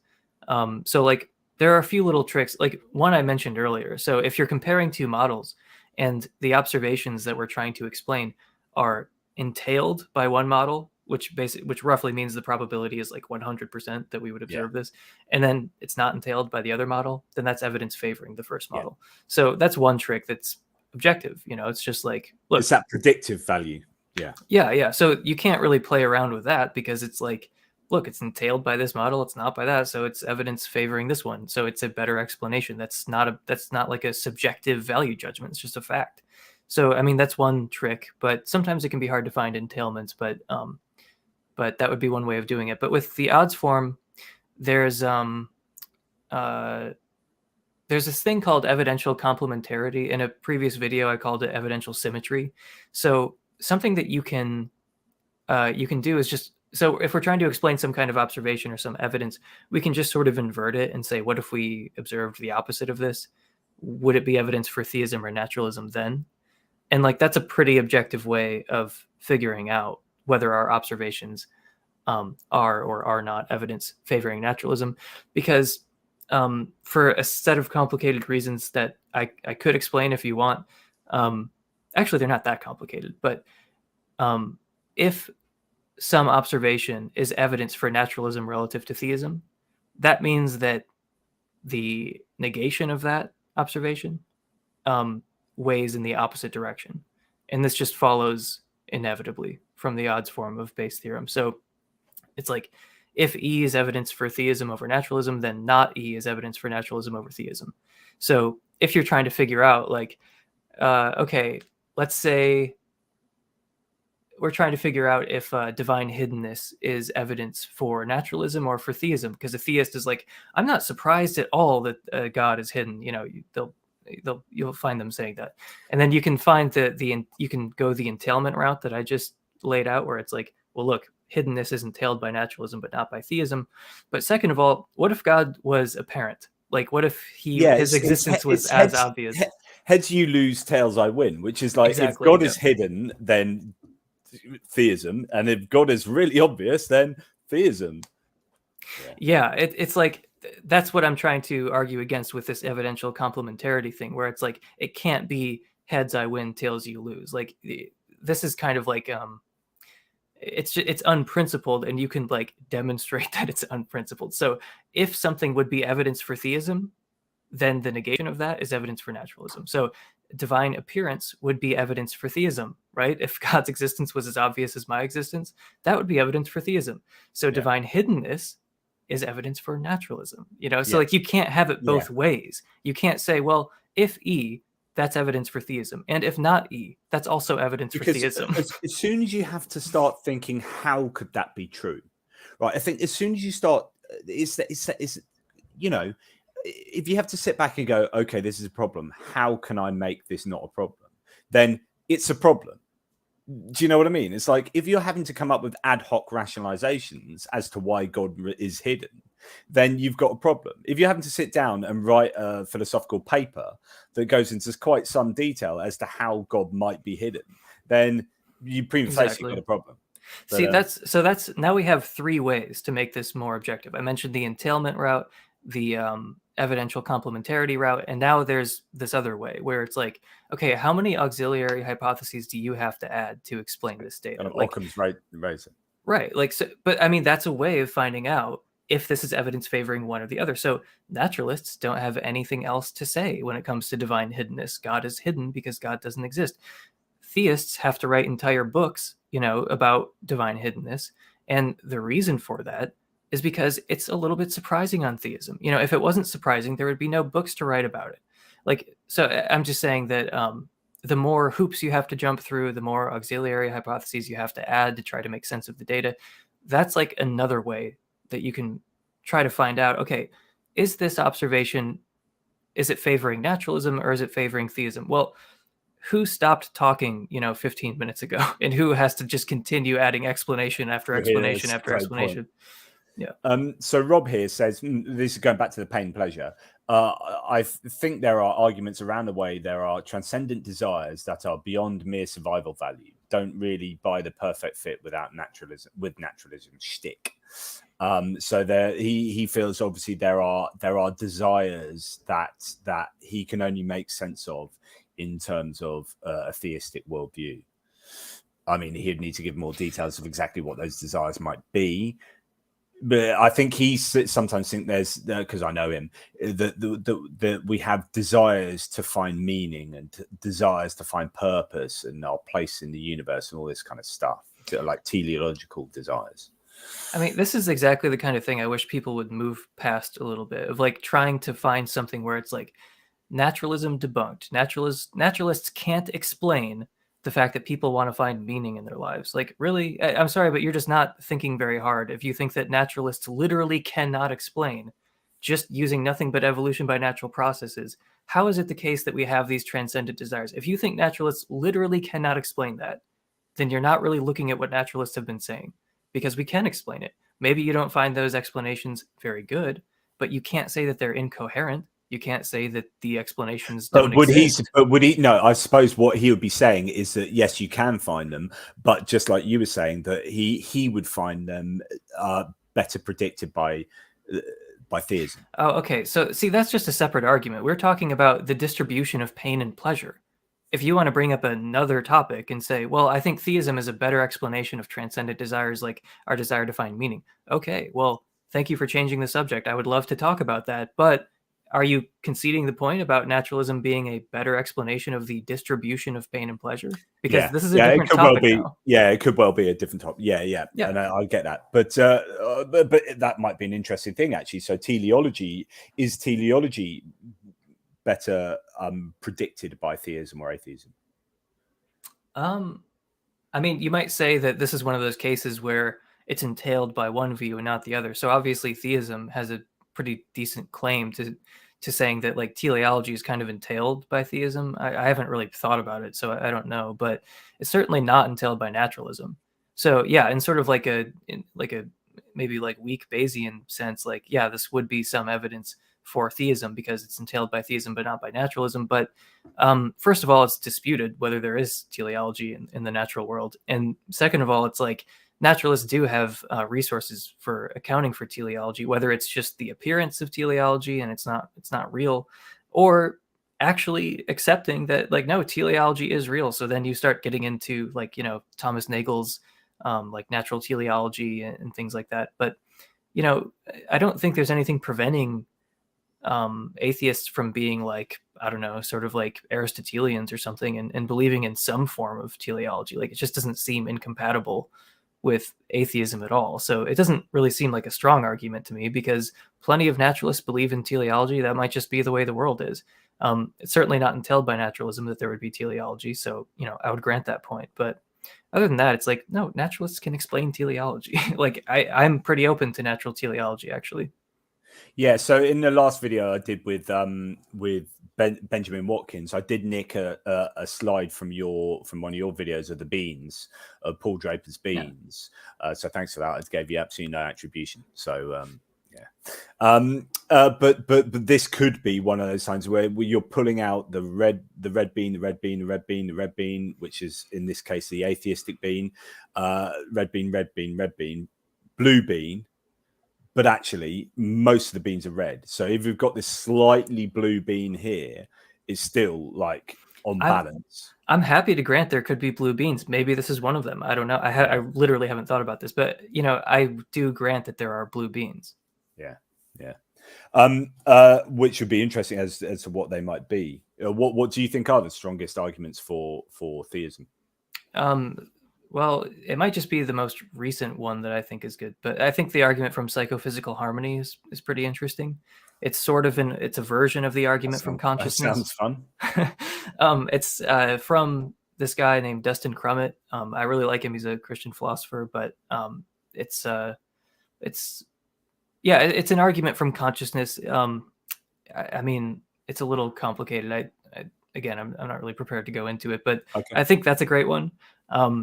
So like, there are a few little tricks, like one I mentioned earlier. So if you're comparing two models and the observations that we're trying to explain are entailed by one model, which roughly means the probability is like 100% that we would observe this, and then it's not entailed by the other model, then that's evidence favoring the first model. So that's one trick that's objective. It's just like, look, it's that predictive value. Yeah. So you can't really play around with that because it's like, look, it's entailed by this model, it's not by that, so it's evidence favoring this one. So it's a better explanation. That's not like a subjective value judgment. It's just a fact. So I mean, that's one trick, but sometimes it can be hard to find entailments, but that would be one way of doing it. But with the odds form, there's this thing called evidential complementarity. In a previous video, I called it evidential symmetry. So something that you can do is just, so if we're trying to explain some kind of observation or some evidence, we can just sort of invert it and say, what if we observed the opposite of this? Would it be evidence for theism or naturalism then? And like, that's a pretty objective way of figuring out whether our observations are or are not evidence favoring naturalism, because for a set of complicated reasons that I could explain if you want, actually they're not that complicated, but if some observation is evidence for naturalism relative to theism, that means that the negation of that observation weighs in the opposite direction. And this just follows inevitably from the odds form of Bayes' theorem. So it's like, if E is evidence for theism over naturalism, then not E is evidence for naturalism over theism. So if you're trying to figure out, like, okay, let's say we're trying to figure out if divine hiddenness is evidence for naturalism or for theism, because a theist is like, I'm not surprised at all that God is hidden. You'll find them saying that, and then you can find you can go the entailment route that I just laid out, where it's like, well, look, hiddenness is entailed by naturalism, but not by theism. But second of all, what if God was apparent? Like, what if his existence was as obvious? Heads you lose, tails I win, which is like, Exactly, if God is hidden, then theism, and if God is really obvious, then theism. Yeah, it's like, that's what I'm trying to argue against with this evidential complementarity thing, where it's like, it can't be heads I win, tails you lose. Like, this is kind of like it's unprincipled, and you can like demonstrate that it's unprincipled. So if something would be evidence for theism, then the negation of that is evidence for naturalism. So divine appearance would be evidence for theism, right? If God's existence was as obvious as my existence, that would be evidence for theism. So divine hiddenness is evidence for naturalism, so like, you can't have it both ways. You can't say, well, if E, that's evidence for theism, and if not E, that's also evidence for theism. As soon as you have to start thinking, how could that be true, right? I think as soon as you start, it's if you have to sit back and go, okay, this is a problem, how can I make this not a problem? Then it's a problem. Do you know what I mean? It's like, if you're having to come up with ad hoc rationalizations as to why God is hidden, then you've got a problem. If you're having to sit down and write a philosophical paper that goes into quite some detail as to how God might be hidden, then you prima facie got a problem. But, see, that's now we have three ways to make this more objective. I mentioned the entailment route, the evidential complementarity route, and now there's this other way where it's like, okay, how many auxiliary hypotheses do you have to add to explain this data? Occam's razor. Right. Like, so, but I mean, that's a way of finding out if this is evidence favoring one or the other. So naturalists don't have anything else to say when it comes to divine hiddenness. God is hidden because God doesn't exist. Theists have to write entire books, about divine hiddenness. And the reason for that is because it's a little bit surprising on theism. If it wasn't surprising, there would be no books to write about it. Like, so I'm just saying that the more hoops you have to jump through, the more auxiliary hypotheses you have to add to try to make sense of the data. That's like another way that you can try to find out, okay, is this observation, is it favoring naturalism or is it favoring theism? Well, who stopped talking, 15 minutes ago, and who has to just continue adding explanation after explanation after explanation? Yeah. So Rob here says, this is going back to the pain and pleasure. I think there are arguments around the way there are transcendent desires that are beyond mere survival value. Don't really buy the perfect fit with naturalism shtick. So there, he feels obviously there are desires that he can only make sense of in terms of a theistic worldview. I mean, he'd need to give more details of exactly what those desires might be. But I think he sometimes think there's, because I know him, that we have desires to find meaning and desires to find purpose and our place in the universe and all this kind of stuff, like teleological desires. I mean, this is exactly the kind of thing I wish people would move past a little bit, of like trying to find something where it's like naturalism debunked. Naturalists can't explain the fact that people want to find meaning in their lives. Like, really, I'm sorry, but you're just not thinking very hard if you think that naturalists literally cannot explain, just using nothing but evolution by natural processes. How is it the case that we have these transcendent desires? If you think naturalists literally cannot explain that, then you're not really looking at what naturalists have been saying, because we can explain it. Maybe you don't find those explanations very good, but you can't say that they're incoherent. You can't say that the explanations don't exist. No, I suppose what he would be saying is that, yes, you can find them, but just like you were saying, that he would find them better predicted by theism. Oh, okay. So see, that's just a separate argument. We're talking about the distribution of pain and pleasure. If you want to bring up another topic and say, well, I think theism is a better explanation of transcendent desires, like our desire to find meaning. Okay, well, thank you for changing the subject. I would love to talk about that, but are you conceding the point about naturalism being a better explanation of the distribution of pain and pleasure? Because this is a different topic now. Yeah, it could well be a different topic. Yeah. And I get that. But that might be an interesting thing, actually. So is teleology better predicted by theism or atheism? I mean, you might say that this is one of those cases where it's entailed by one view and not the other. So obviously theism has a pretty decent claim to saying that like teleology is kind of entailed by theism. I haven't really thought about it, so I don't know, but it's certainly not entailed by naturalism. So yeah, in sort of like a maybe like weak Bayesian sense, like, yeah, this would be some evidence for theism because it's entailed by theism but not by naturalism. But first of all, it's disputed whether there is teleology in the natural world, and second of all, it's like naturalists do have resources for accounting for teleology, whether it's just the appearance of teleology and it's not real, or actually accepting that, like, no, teleology is real. So then you start getting into, like, Thomas Nagel's like natural teleology and things like that. But I don't think there's anything preventing atheists from being, like, I don't know, sort of like Aristotelians or something, and believing in some form of teleology. Like, it just doesn't seem incompatible with atheism at all. So it doesn't really seem like a strong argument to me, because plenty of naturalists believe in teleology. That might just be the way the world is. It's certainly not entailed by naturalism that there would be teleology. So, I would grant that point. But other than that, it's like, no, naturalists can explain teleology. Like, I'm pretty open to natural teleology, actually. Yeah, so in the last video I did with Benjamin Watkins, I did nick a slide from one of your videos of the beans, of Paul Draper's beans. Yeah. So thanks for that. I gave you absolutely no attribution. So but this could be one of those times where you're pulling out the red bean, which is in this case the atheistic bean, red bean, blue bean. But actually, most of the beans are red. So if you've got this slightly blue bean here, it's still like on balance. I'm happy to grant there could be blue beans. Maybe this is one of them. I don't know. I literally haven't thought about this, but I do grant that there are blue beans. Yeah. Which would be interesting as to what they might be. What do you think are the strongest arguments for theism? Well, it might just be the most recent one that I think is good, but I think the argument from psychophysical harmony is pretty interesting. It's sort of it's a version of the argument from consciousness. That sounds fun. It's from this guy named Dustin Crummett. I really like him. He's a Christian philosopher, but it's an argument from consciousness. I mean, it's a little complicated. Again, I'm not really prepared to go into it, but okay. I think that's a great one.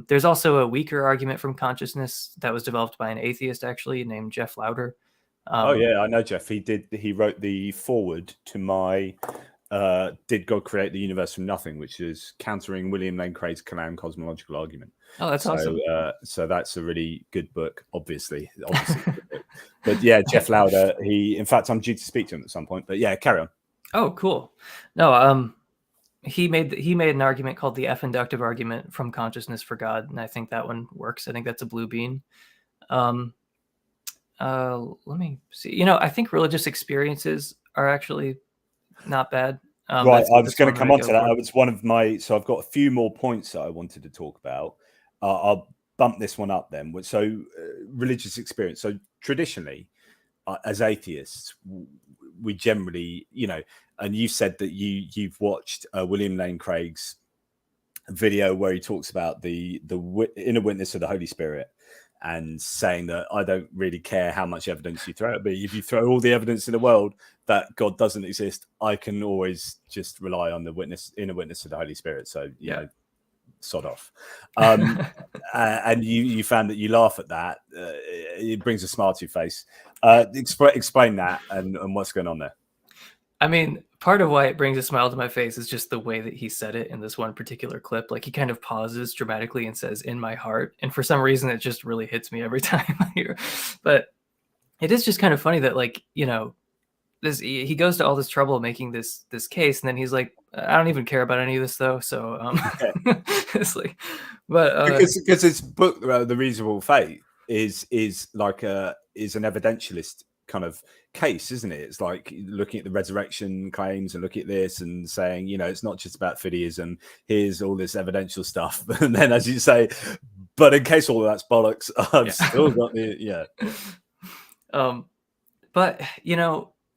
There's also a weaker argument from consciousness that was developed by an atheist, actually, named Jeff Lauder. Oh yeah, I know Jeff. He wrote the foreword to my "Did God Create the Universe from Nothing?", which is countering William Lane Craig's Clown cosmological argument. Oh, that's awesome. So that's a really good book, obviously. But yeah, Jeff Lauder. In fact, I'm due to speak to him at some point. But yeah, carry on. Oh, cool. No, he made an argument called the F-inductive argument from consciousness for God, and I think that one works. I think that's a blue bean. Let me see. I think religious experiences are actually not bad. Right, I was going to come on to that. It was one of my. So I've got a few more points that I wanted to talk about. I'll bump this one up then. So religious experience. So traditionally, as atheists, we generally, and you said that you've watched William Lane Craig's video where he talks about the inner witness of the Holy Spirit, and saying that I don't really care how much evidence you throw at me. If you throw all the evidence in the world that God doesn't exist, I can always just rely on the inner witness of the Holy Spirit. So sod off. And you found that you laugh at that. It brings a smile to your face. Explain that and what's going on there. I mean, part of why it brings a smile to my face is just the way that he said it in this one particular clip. Like, he kind of pauses dramatically and says, "in my heart." And for some reason, it just really hits me every time I hear. But it is just kind of funny that, like, he goes to all this trouble making this case, and then he's like, "I don't even care about any of this, though." So it's like, but because his book, The Reasonable Faith, is an evidentialist kind of case, isn't it? It's like looking at the resurrection claims and looking at this and saying, it's not just about fideism. Here's all this evidential stuff, and then, as you say, but in case all of that's bollocks, I've still got the But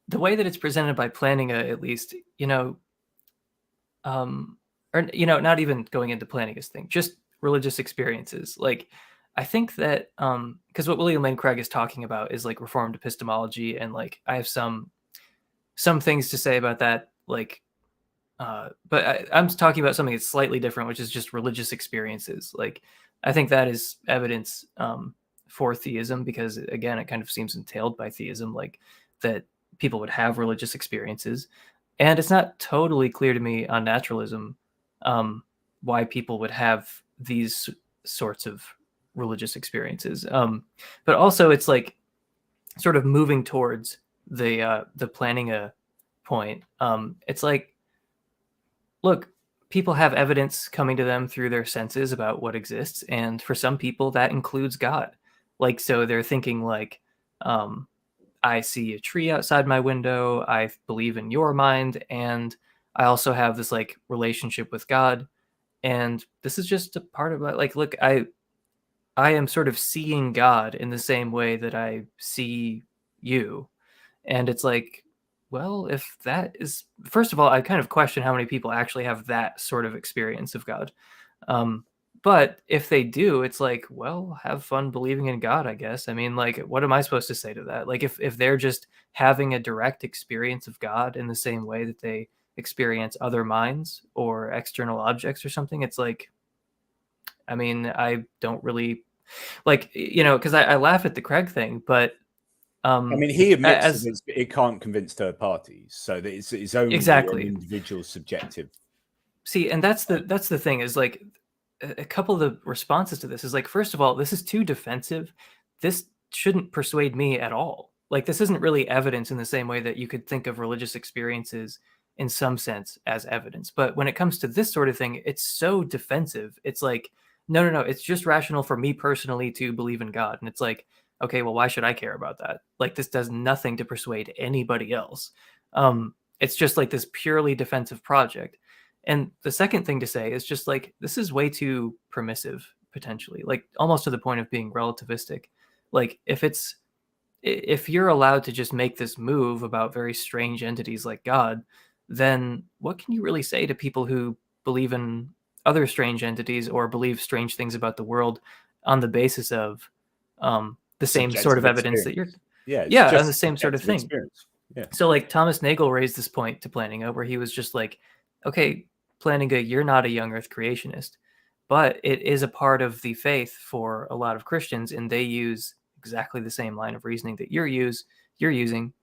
the way that it's presented by Plantinga, at least, not even going into Plantinga's thing, just religious experiences. Like, I think that because what William Lane Craig is talking about is like Reformed epistemology, and like I have some things to say about that, like, but I'm talking about something that's slightly different, which is just religious experiences. Like, I think that is evidence for theism, because again, it kind of seems entailed by theism, like that people would have religious experiences. And it's not totally clear to me on naturalism why people would have these sorts of religious experiences. But also, it's like sort of moving towards the planning a point. It's like, look, people have evidence coming to them through their senses about what exists, and for some people that includes God. Like, so they're thinking like, I see a tree outside my window, I believe in your mind, and I also have this like relationship with God, and this is just a part of my, like, look, I am sort of seeing God in the same way that I see you. And it's like, well, if that is, first of all, I kind of question how many people actually have that sort of experience of God. Um, but if they do, it's like, well, have fun believing in God, I guess. I mean, like, what am I supposed to say to that? Like, if they're just having a direct experience of God in the same way that they experience other minds or external objects or something, it's like, I mean, I don't really like, because I laugh at the Craig thing, but I mean, he admits as that it can't convince third parties, so that it's only an exactly. individual subjective. See, and that's the thing, is like a couple of the responses to this is like, first of all, this is too defensive. This shouldn't persuade me at all. Like, this isn't really evidence in the same way that you could think of religious experiences in some sense as evidence. But when it comes to this sort of thing, it's so defensive. It's like, no, it's just rational for me personally to believe in God. And it's like, okay, well, why should I care about that? Like, this does nothing to persuade anybody else. It's just like this purely defensive project. And the second thing to say is just like, this is way too permissive, potentially, like almost to the point of being relativistic. Like, if you're allowed to just make this move about very strange entities like God, then what can you really say to people who believe in other strange entities or believe strange things about the world on the basis of the same sort Subjective of evidence that you're, experience. Yeah, it's yeah, on just the same sort of subjective thing. experience. Yeah. So like Thomas Nagel raised this point to Plantinga, where he was just like, okay, Plantinga, you're not a young earth creationist, but it is a part of the faith for a lot of Christians, and they use exactly the same line of reasoning that you're using.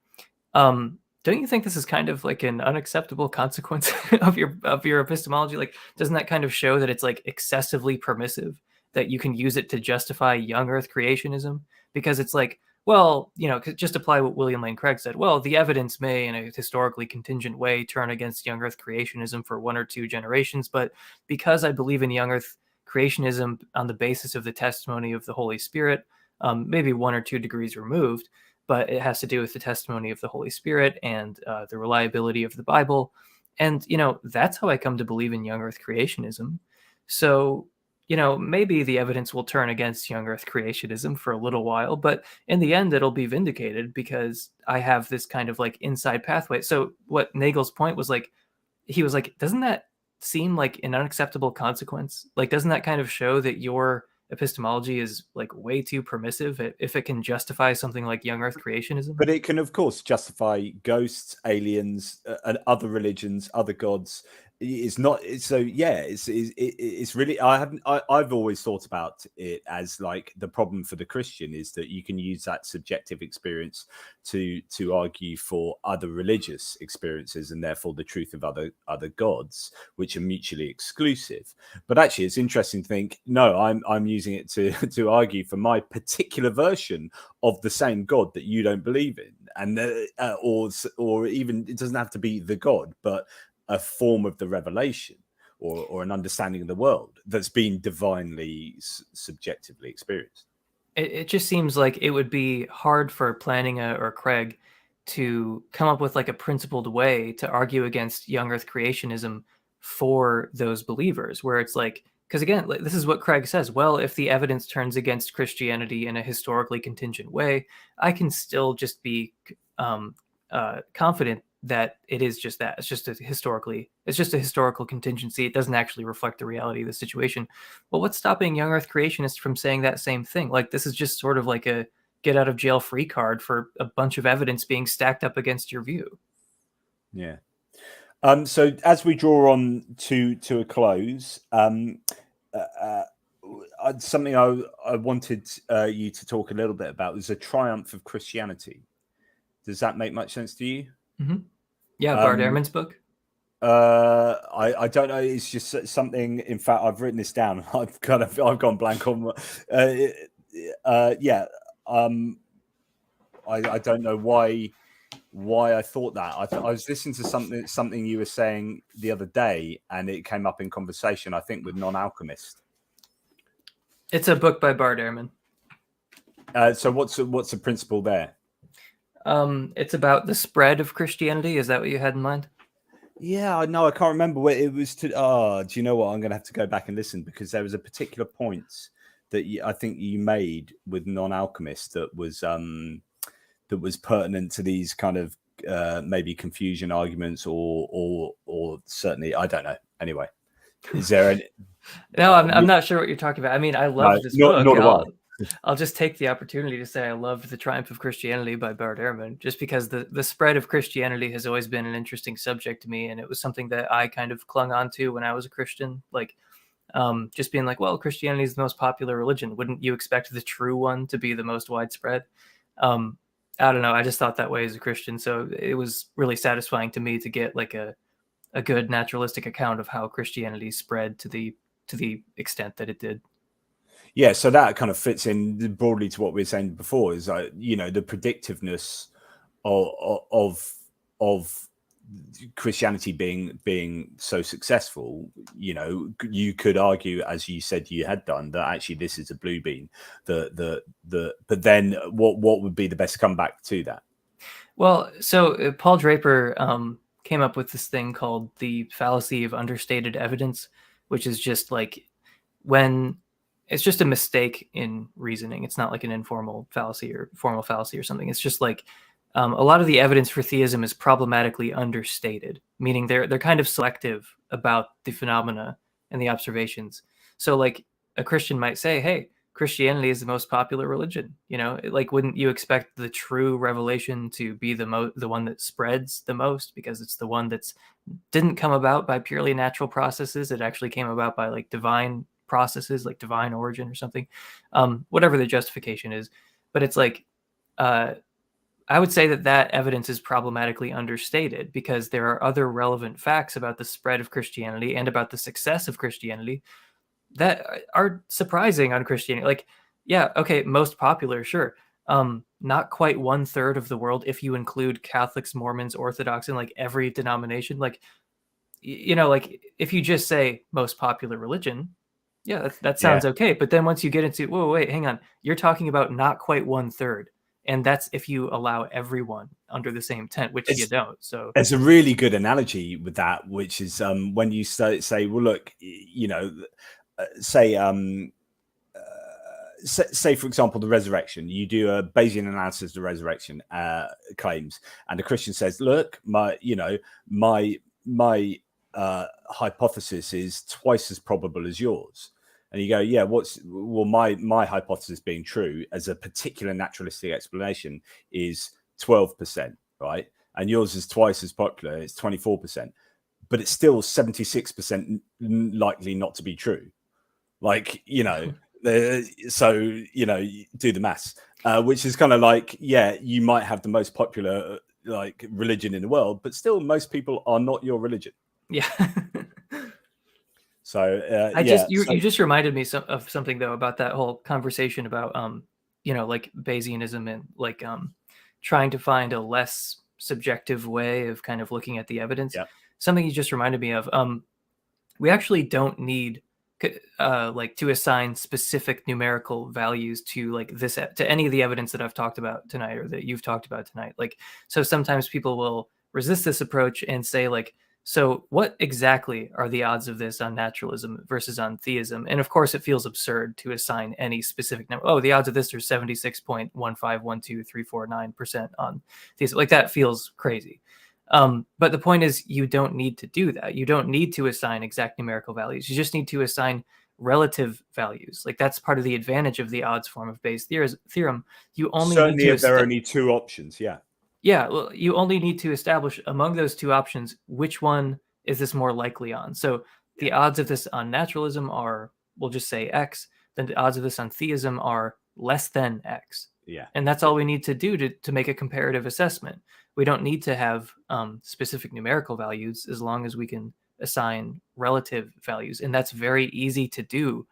Don't you think this is kind of like an unacceptable consequence of your epistemology? Like, doesn't that kind of show that it's like excessively permissive, that you can use it to justify young earth creationism? Because it's like, well, just apply what William Lane Craig said. Well, the evidence may, in a historically contingent way, turn against young earth creationism for 1 or 2 generations, but because I believe in young earth creationism on the basis of the testimony of the Holy Spirit, maybe 1 or 2 degrees removed, but it has to do with the testimony of the Holy Spirit and the reliability of the Bible. And, that's how I come to believe in young earth creationism. So, maybe the evidence will turn against young earth creationism for a little while, but in the end, it'll be vindicated because I have this kind of like inside pathway. So what Nagel's point was like, he was like, doesn't that seem like an unacceptable consequence? Like, doesn't that kind of show that your epistemology is like way too permissive if it can justify something like young earth creationism? But it can, of course, justify ghosts, aliens, and other religions, other gods. It's not so. Yeah, it's really. I've always thought about it as like the problem for the Christian is that you can use that subjective experience to argue for other religious experiences and therefore the truth of other gods, which are mutually exclusive. But actually, it's interesting to think. No, I'm using it to argue for my particular version of the same God that you don't believe in, and or even it doesn't have to be the God, but a form of the revelation or an understanding of the world that's been divinely subjectively experienced. It just seems like it would be hard for Plantinga or Craig to come up with like a principled way to argue against young earth creationism for those believers, where it's like, because again, like, this is what Craig says. Well, if the evidence turns against Christianity in a historically contingent way, I can still just be confident that it is just that. It's just a historical contingency. It doesn't actually reflect the reality of the situation. Well, what's stopping young earth creationists from saying that same thing? Like, this is just sort of like a get out of jail free card for a bunch of evidence being stacked up against your view. Yeah. So as we draw on to a close, something I wanted you to talk a little bit about was the triumph of Christianity. Does that make much sense to you? Mm-hmm. Yeah, Bart Ehrman's book. I don't know. It's just something. In fact, I've written this down. I've gone blank on. Yeah. I don't know why I thought that. I was listening to something you were saying the other day, and it came up in conversation, I think, with Non-Alchemist. It's a book by Bart Ehrman. So what's the principle there? It's about the spread of Christianity. Is that what you had in mind? Yeah, I know. I can't remember where it was. Do you know what? I'm going to have to go back and listen, because there was a particular point that I think you made with Non-Alchemist that was pertinent to these kind of maybe confusion arguments, or certainly, I don't know. Anyway, is there any? No, I'm not sure what you're talking about. I mean, I love this book. Nor do I. I'll just take the opportunity to say I loved The Triumph of Christianity by Bart Ehrman, just because the spread of Christianity has always been an interesting subject to me, and it was something that I kind of clung on to when I was a Christian. Like, just being like, well, Christianity is the most popular religion. Wouldn't you expect the true one to be the most widespread? I don't know. I just thought that way as a Christian. So it was really satisfying to me to get like a good naturalistic account of how Christianity spread to the extent that it did. Yeah, so that kind of fits in broadly to what we were saying before, is the predictiveness of Christianity being so successful. You could argue, as you said you had done, that actually this is a blue bean. But then what would be the best comeback to that? Well, so Paul Draper came up with this thing called the fallacy of understated evidence, which is just like when it's just a mistake in reasoning. It's not like an informal fallacy or formal fallacy or something. It's just like a lot of the evidence for theism is problematically understated, meaning they're kind of selective about the phenomena and the observations. So like a Christian might say, hey, Christianity is the most popular religion. Like, wouldn't you expect the true revelation to be the one that spreads the most, because it's the one that's didn't come about by purely natural processes. It actually came about by like divine processes, like divine origin or something, whatever the justification is. But it's like, I would say that evidence is problematically understated, because there are other relevant facts about the spread of Christianity and about the success of Christianity that are surprising on Christianity. Like, yeah, okay, most popular, sure. Not quite 1/3 of the world, if you include Catholics, Mormons, Orthodox, and like every denomination. Like, like if you just say most popular religion, yeah, that sounds okay. But then once you get into, whoa, wait, hang on, you're talking about not quite 1/3. And that's if you allow everyone under the same tent, which you don't. So there's a really good analogy with that, which is when you say, well, look, say for example, the resurrection. You do a Bayesian analysis of the resurrection claims, and the Christian says, look, my hypothesis is twice as probable as yours. And you go, yeah, my hypothesis being true as a particular naturalistic explanation is 12%, right? And yours is twice as popular, it's 24%, but it's still 76% likely not to be true. Like, so, do the maths, which is kind of like, yeah, you might have the most popular like religion in the world, but still most people are not your religion. Yeah. So you just reminded me of something though about that whole conversation about like Bayesianism and like trying to find a less subjective way of kind of looking at the evidence. Yeah. Something you just reminded me of. We actually don't need like to assign specific numerical values to like this to any of the evidence that I've talked about tonight or that you've talked about tonight. Like, so sometimes people will resist this approach and say like, so what exactly are the odds of this on naturalism versus on theism? And of course, it feels absurd to assign any specific number. Oh, the odds of this are 76.1512349% on theism. Like, that feels crazy. But the point is, you don't need to do that. You don't need to assign exact numerical values. You just need to assign relative values. Like, that's part of the advantage of the odds form of Bayes' theorem. You only certainly need to if there are only two options. Yeah. Yeah, well, you only need to establish among those two options which one is this more likely on. So the odds of this on naturalism are, we'll just say X, then the odds of this on theism are less than X. Yeah. And that's all we need to do to make a comparative assessment. We don't need to have specific numerical values as long as we can assign relative values. And that's very easy to do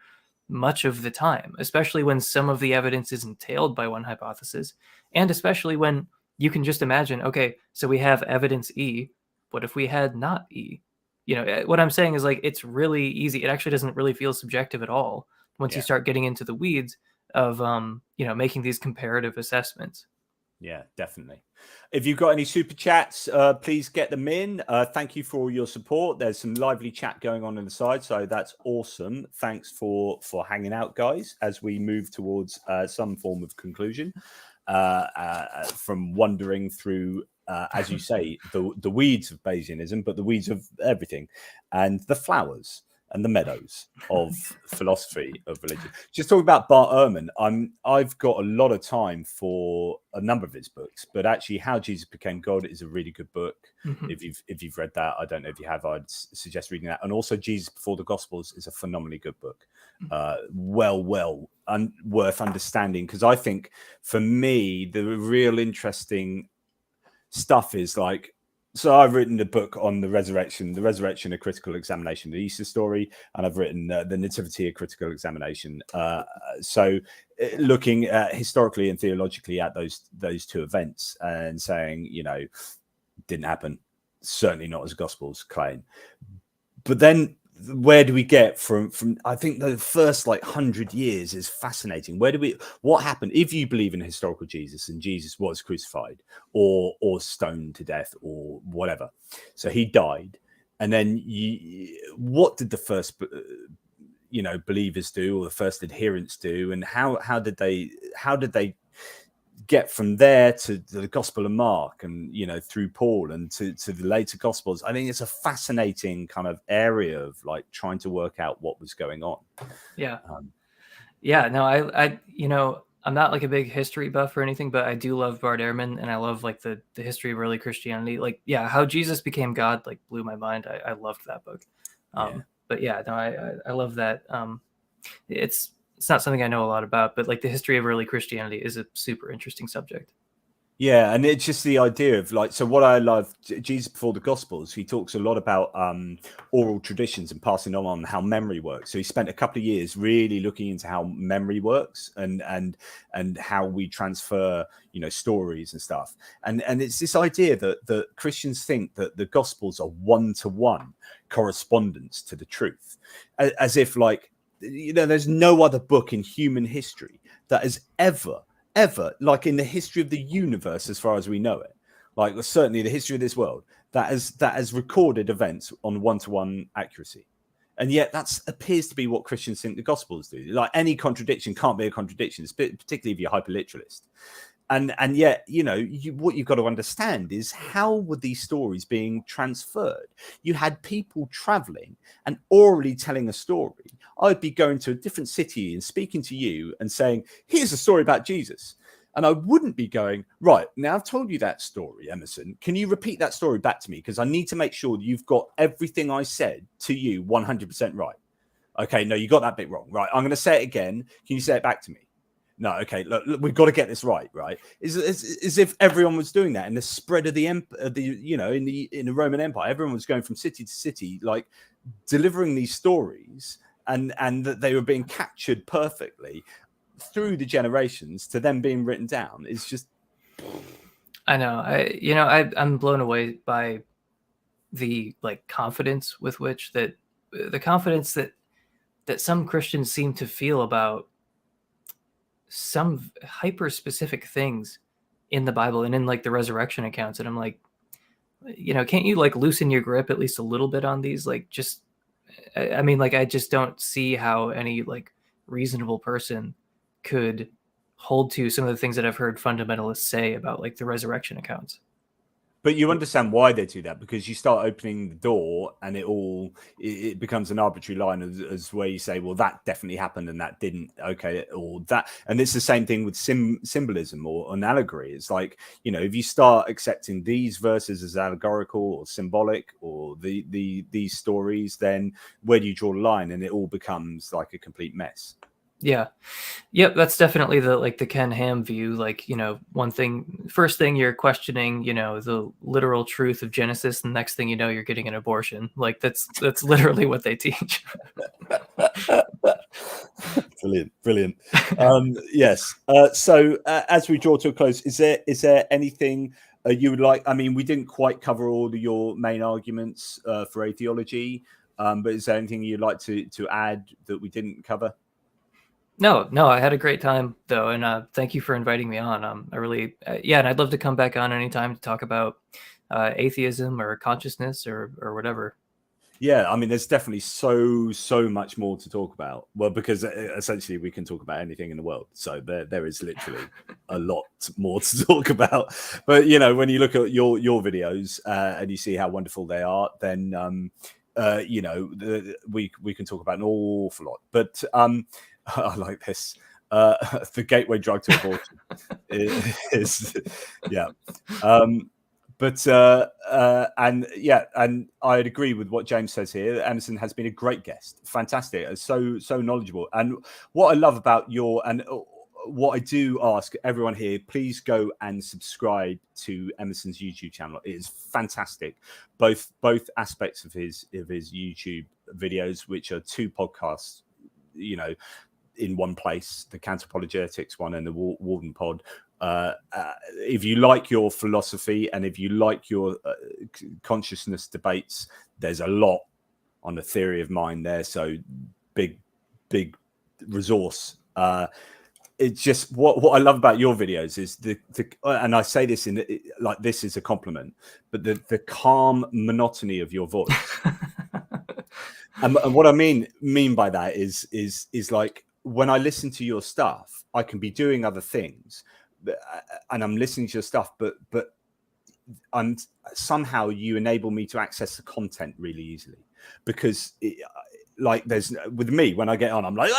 much of the time, especially when some of the evidence is entailed by one hypothesis. And especially when you can just imagine, okay, so we have evidence E. What if we had not E? You know, what I'm saying is like, it's really easy. It actually doesn't really feel subjective at all once you start getting into the weeds of, you know, making these comparative assessments. Yeah, definitely. If you've got any super chats, please get them in. Thank you for all your support. There's some lively chat going on the side, so that's awesome. Thanks for hanging out, guys, as we move towards some form of conclusion from wandering through, as you say, the weeds of Bayesianism, but the weeds of everything and the flowers and the meadows of philosophy of religion. Just talking about Bart Ehrman, I've got a lot of time for a number of his books, but actually How Jesus Became God is a really good book. If you've read that, I don't know if you have, I'd suggest reading that. And also Jesus Before the Gospels is a phenomenally good book. Worth understanding, because I think for me the real interesting stuff is like, so I've written a book on the resurrection, a critical examination, the Easter story, and I've written the Nativity, a critical examination. So looking at historically and theologically at those two events and saying, you know, didn't happen, certainly not as Gospels claim. But then where do we get from I think the first like 100 years is fascinating. What happened if you believe in a historical Jesus and Jesus was crucified or stoned to death or whatever, so he died, and then what did the first believers do, or the first adherents do, and how did they get from there to the Gospel of Mark, and through Paul and to the later Gospels? I think it's a fascinating kind of area of like trying to work out what was going on. No, I I'm not like a big history buff or anything, but I do love Bart Ehrman, and I love like the history of early Christianity. Like, How Jesus Became God like blew my mind. I loved that book. But I love that. It's not something I know a lot about, but like the history of early Christianity is a super interesting subject. Yeah, and it's just the idea of like, so what I love, Jesus Before the Gospels, he talks a lot about oral traditions and passing on how memory works. So he spent a couple of years really looking into how memory works and how we transfer, stories and stuff. And it's this idea that Christians think that the Gospels are one-to-one correspondence to the truth, as if like, there's no other book in human history that has ever, like in the history of the universe, as far as we know it, like certainly the history of this world, that has recorded events on one-to-one accuracy. And yet that appears to be what Christians think the Gospels do. Like any contradiction can't be a contradiction, particularly if you're hyperliteralist. And yet, what you've got to understand is how were these stories being transferred? You had people traveling and orally telling a story. I'd be going to a different city and speaking to you and saying, here's a story about Jesus. And I wouldn't be going, right, now I've told you that story, Emerson. Can you repeat that story back to me? Because I need to make sure you've got everything I said to you 100% right. Okay, no, you got that bit wrong. Right, I'm going to say it again. Can you say it back to me? No, okay, look, we've got to get this right. It's as if everyone was doing that in the spread of in the Roman Empire. Everyone was going from city to city, like delivering these stories, and that they were being captured perfectly through the generations to them being written down. It's just, I know, I'm blown away by the like confidence with which that some Christians seem to feel about some hyper specific things in the Bible and in like the resurrection accounts. And I'm like, can't you like loosen your grip at least a little bit on these? Like, just, I mean, like, I just don't see how any like reasonable person could hold to some of the things that I've heard fundamentalists say about like the resurrection accounts. but you understand why they do that, because you start opening the door and it becomes an arbitrary line as where you say, well, that definitely happened and that didn't. Okay, or that. And it's the same thing with symbolism or an allegory. It's like, if you start accepting these verses as allegorical or symbolic or these stories, then where do you draw the line? And it all becomes like a complete mess. Yeah. Yep, that's definitely the Ken Ham view. Like, first thing you're questioning, the literal truth of Genesis, and the next thing you know, you're getting an abortion. Like that's literally what they teach. Brilliant. Yes. So as we draw to a close, is there anything you would like? I mean, we didn't quite cover all of your main arguments for atheology, but is there anything you'd like to add that we didn't cover? No, I had a great time though, and thank you for inviting me on. I really, and I'd love to come back on anytime to talk about atheism or consciousness or whatever. Yeah, I mean, there's definitely so much more to talk about. Well, because essentially we can talk about anything in the world, so there is literally a lot more to talk about. But when you look at your videos and you see how wonderful they are, then we can talk about an awful lot. But I like this. The gateway drug to abortion is yeah. But and I'd agree with what James says here. Emerson has been a great guest, fantastic, so knowledgeable. And what I love about what I do ask everyone here, please go and subscribe to Emerson's YouTube channel. It is fantastic, both aspects of his YouTube videos, which are 2 podcasts, in one place, the Apologetics one and the Walden Pod. If you like your philosophy and if you like your consciousness debates, there's a lot on the theory of mind there. So big resource. It's just what I love about your videos is the and I say this like this is a compliment, but the calm monotony of your voice. and what I mean by that is like when I listen to your stuff, I can be doing other things, and I'm listening to your stuff, but I'm somehow you enable me to access the content really easily, because like there's with me when I get on, I'm like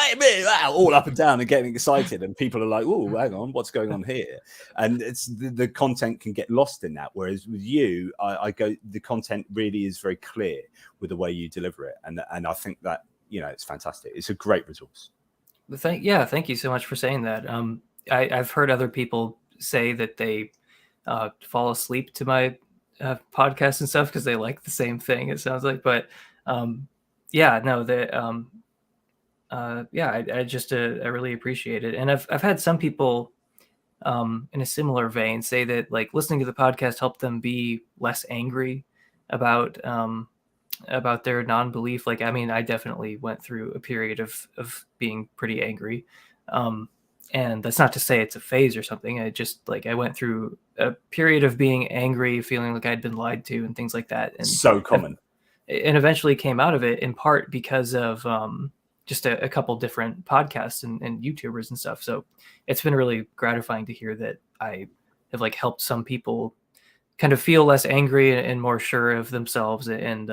all up and down and getting excited, and people are like, oh, hang on, what's going on here? And it's the content can get lost in that. Whereas with you, I go, the content really is very clear with the way you deliver it, and I think that it's fantastic. It's a great resource. Thank you so much for saying that. I've heard other people say that they fall asleep to my podcast and stuff because they like the same thing, it sounds like. But I really appreciate it. And I've had some people in a similar vein say that like listening to the podcast helped them be less angry about their non-belief. Like, I mean, I definitely went through a period of being pretty angry. And that's not to say it's a phase or something. I just I went through a period of being angry, feeling like I'd been lied to and things like that. And so common. And eventually came out of it in part because of just a couple different podcasts and YouTubers and stuff. So it's been really gratifying to hear that I have helped some people kind of feel less angry and more sure of themselves, and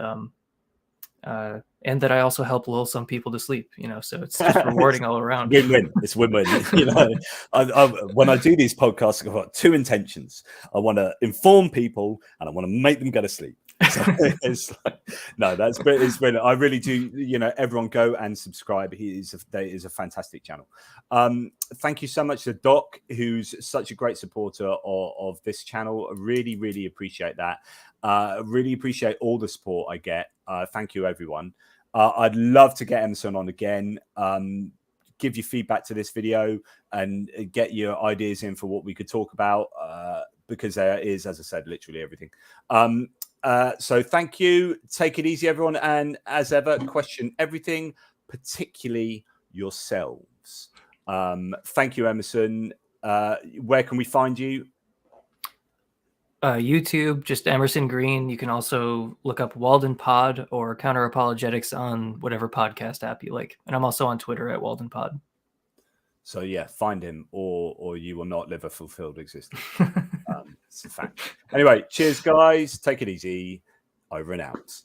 that I also help lull some people to sleep, so it's just rewarding all around. Win-win. It's win-win. When I do these podcasts, I've got 2 intentions. I want to inform people and I want to make them go to sleep. So it's that's brilliant. I really do. Everyone go and subscribe. He is a fantastic channel. Thank you so much to Doc, who's such a great supporter of this channel. I really appreciate that. Really appreciate all the support I get. Thank you, everyone. I'd love to get Emerson on again. Give your feedback to this video and get your ideas in for what we could talk about, because there is, as I said, literally everything. So thank you. Take it easy, everyone. And as ever, question everything, particularly yourselves. Thank you, Emerson. Where can we find you? YouTube, just Emerson Green. You can also look up Walden Pod or Counter Apologetics on whatever podcast app you like. And I'm also on Twitter at Walden Pod. So yeah, find him or you will not live a fulfilled existence. It's a fact. Anyway, cheers, guys. Take it easy. Over and out.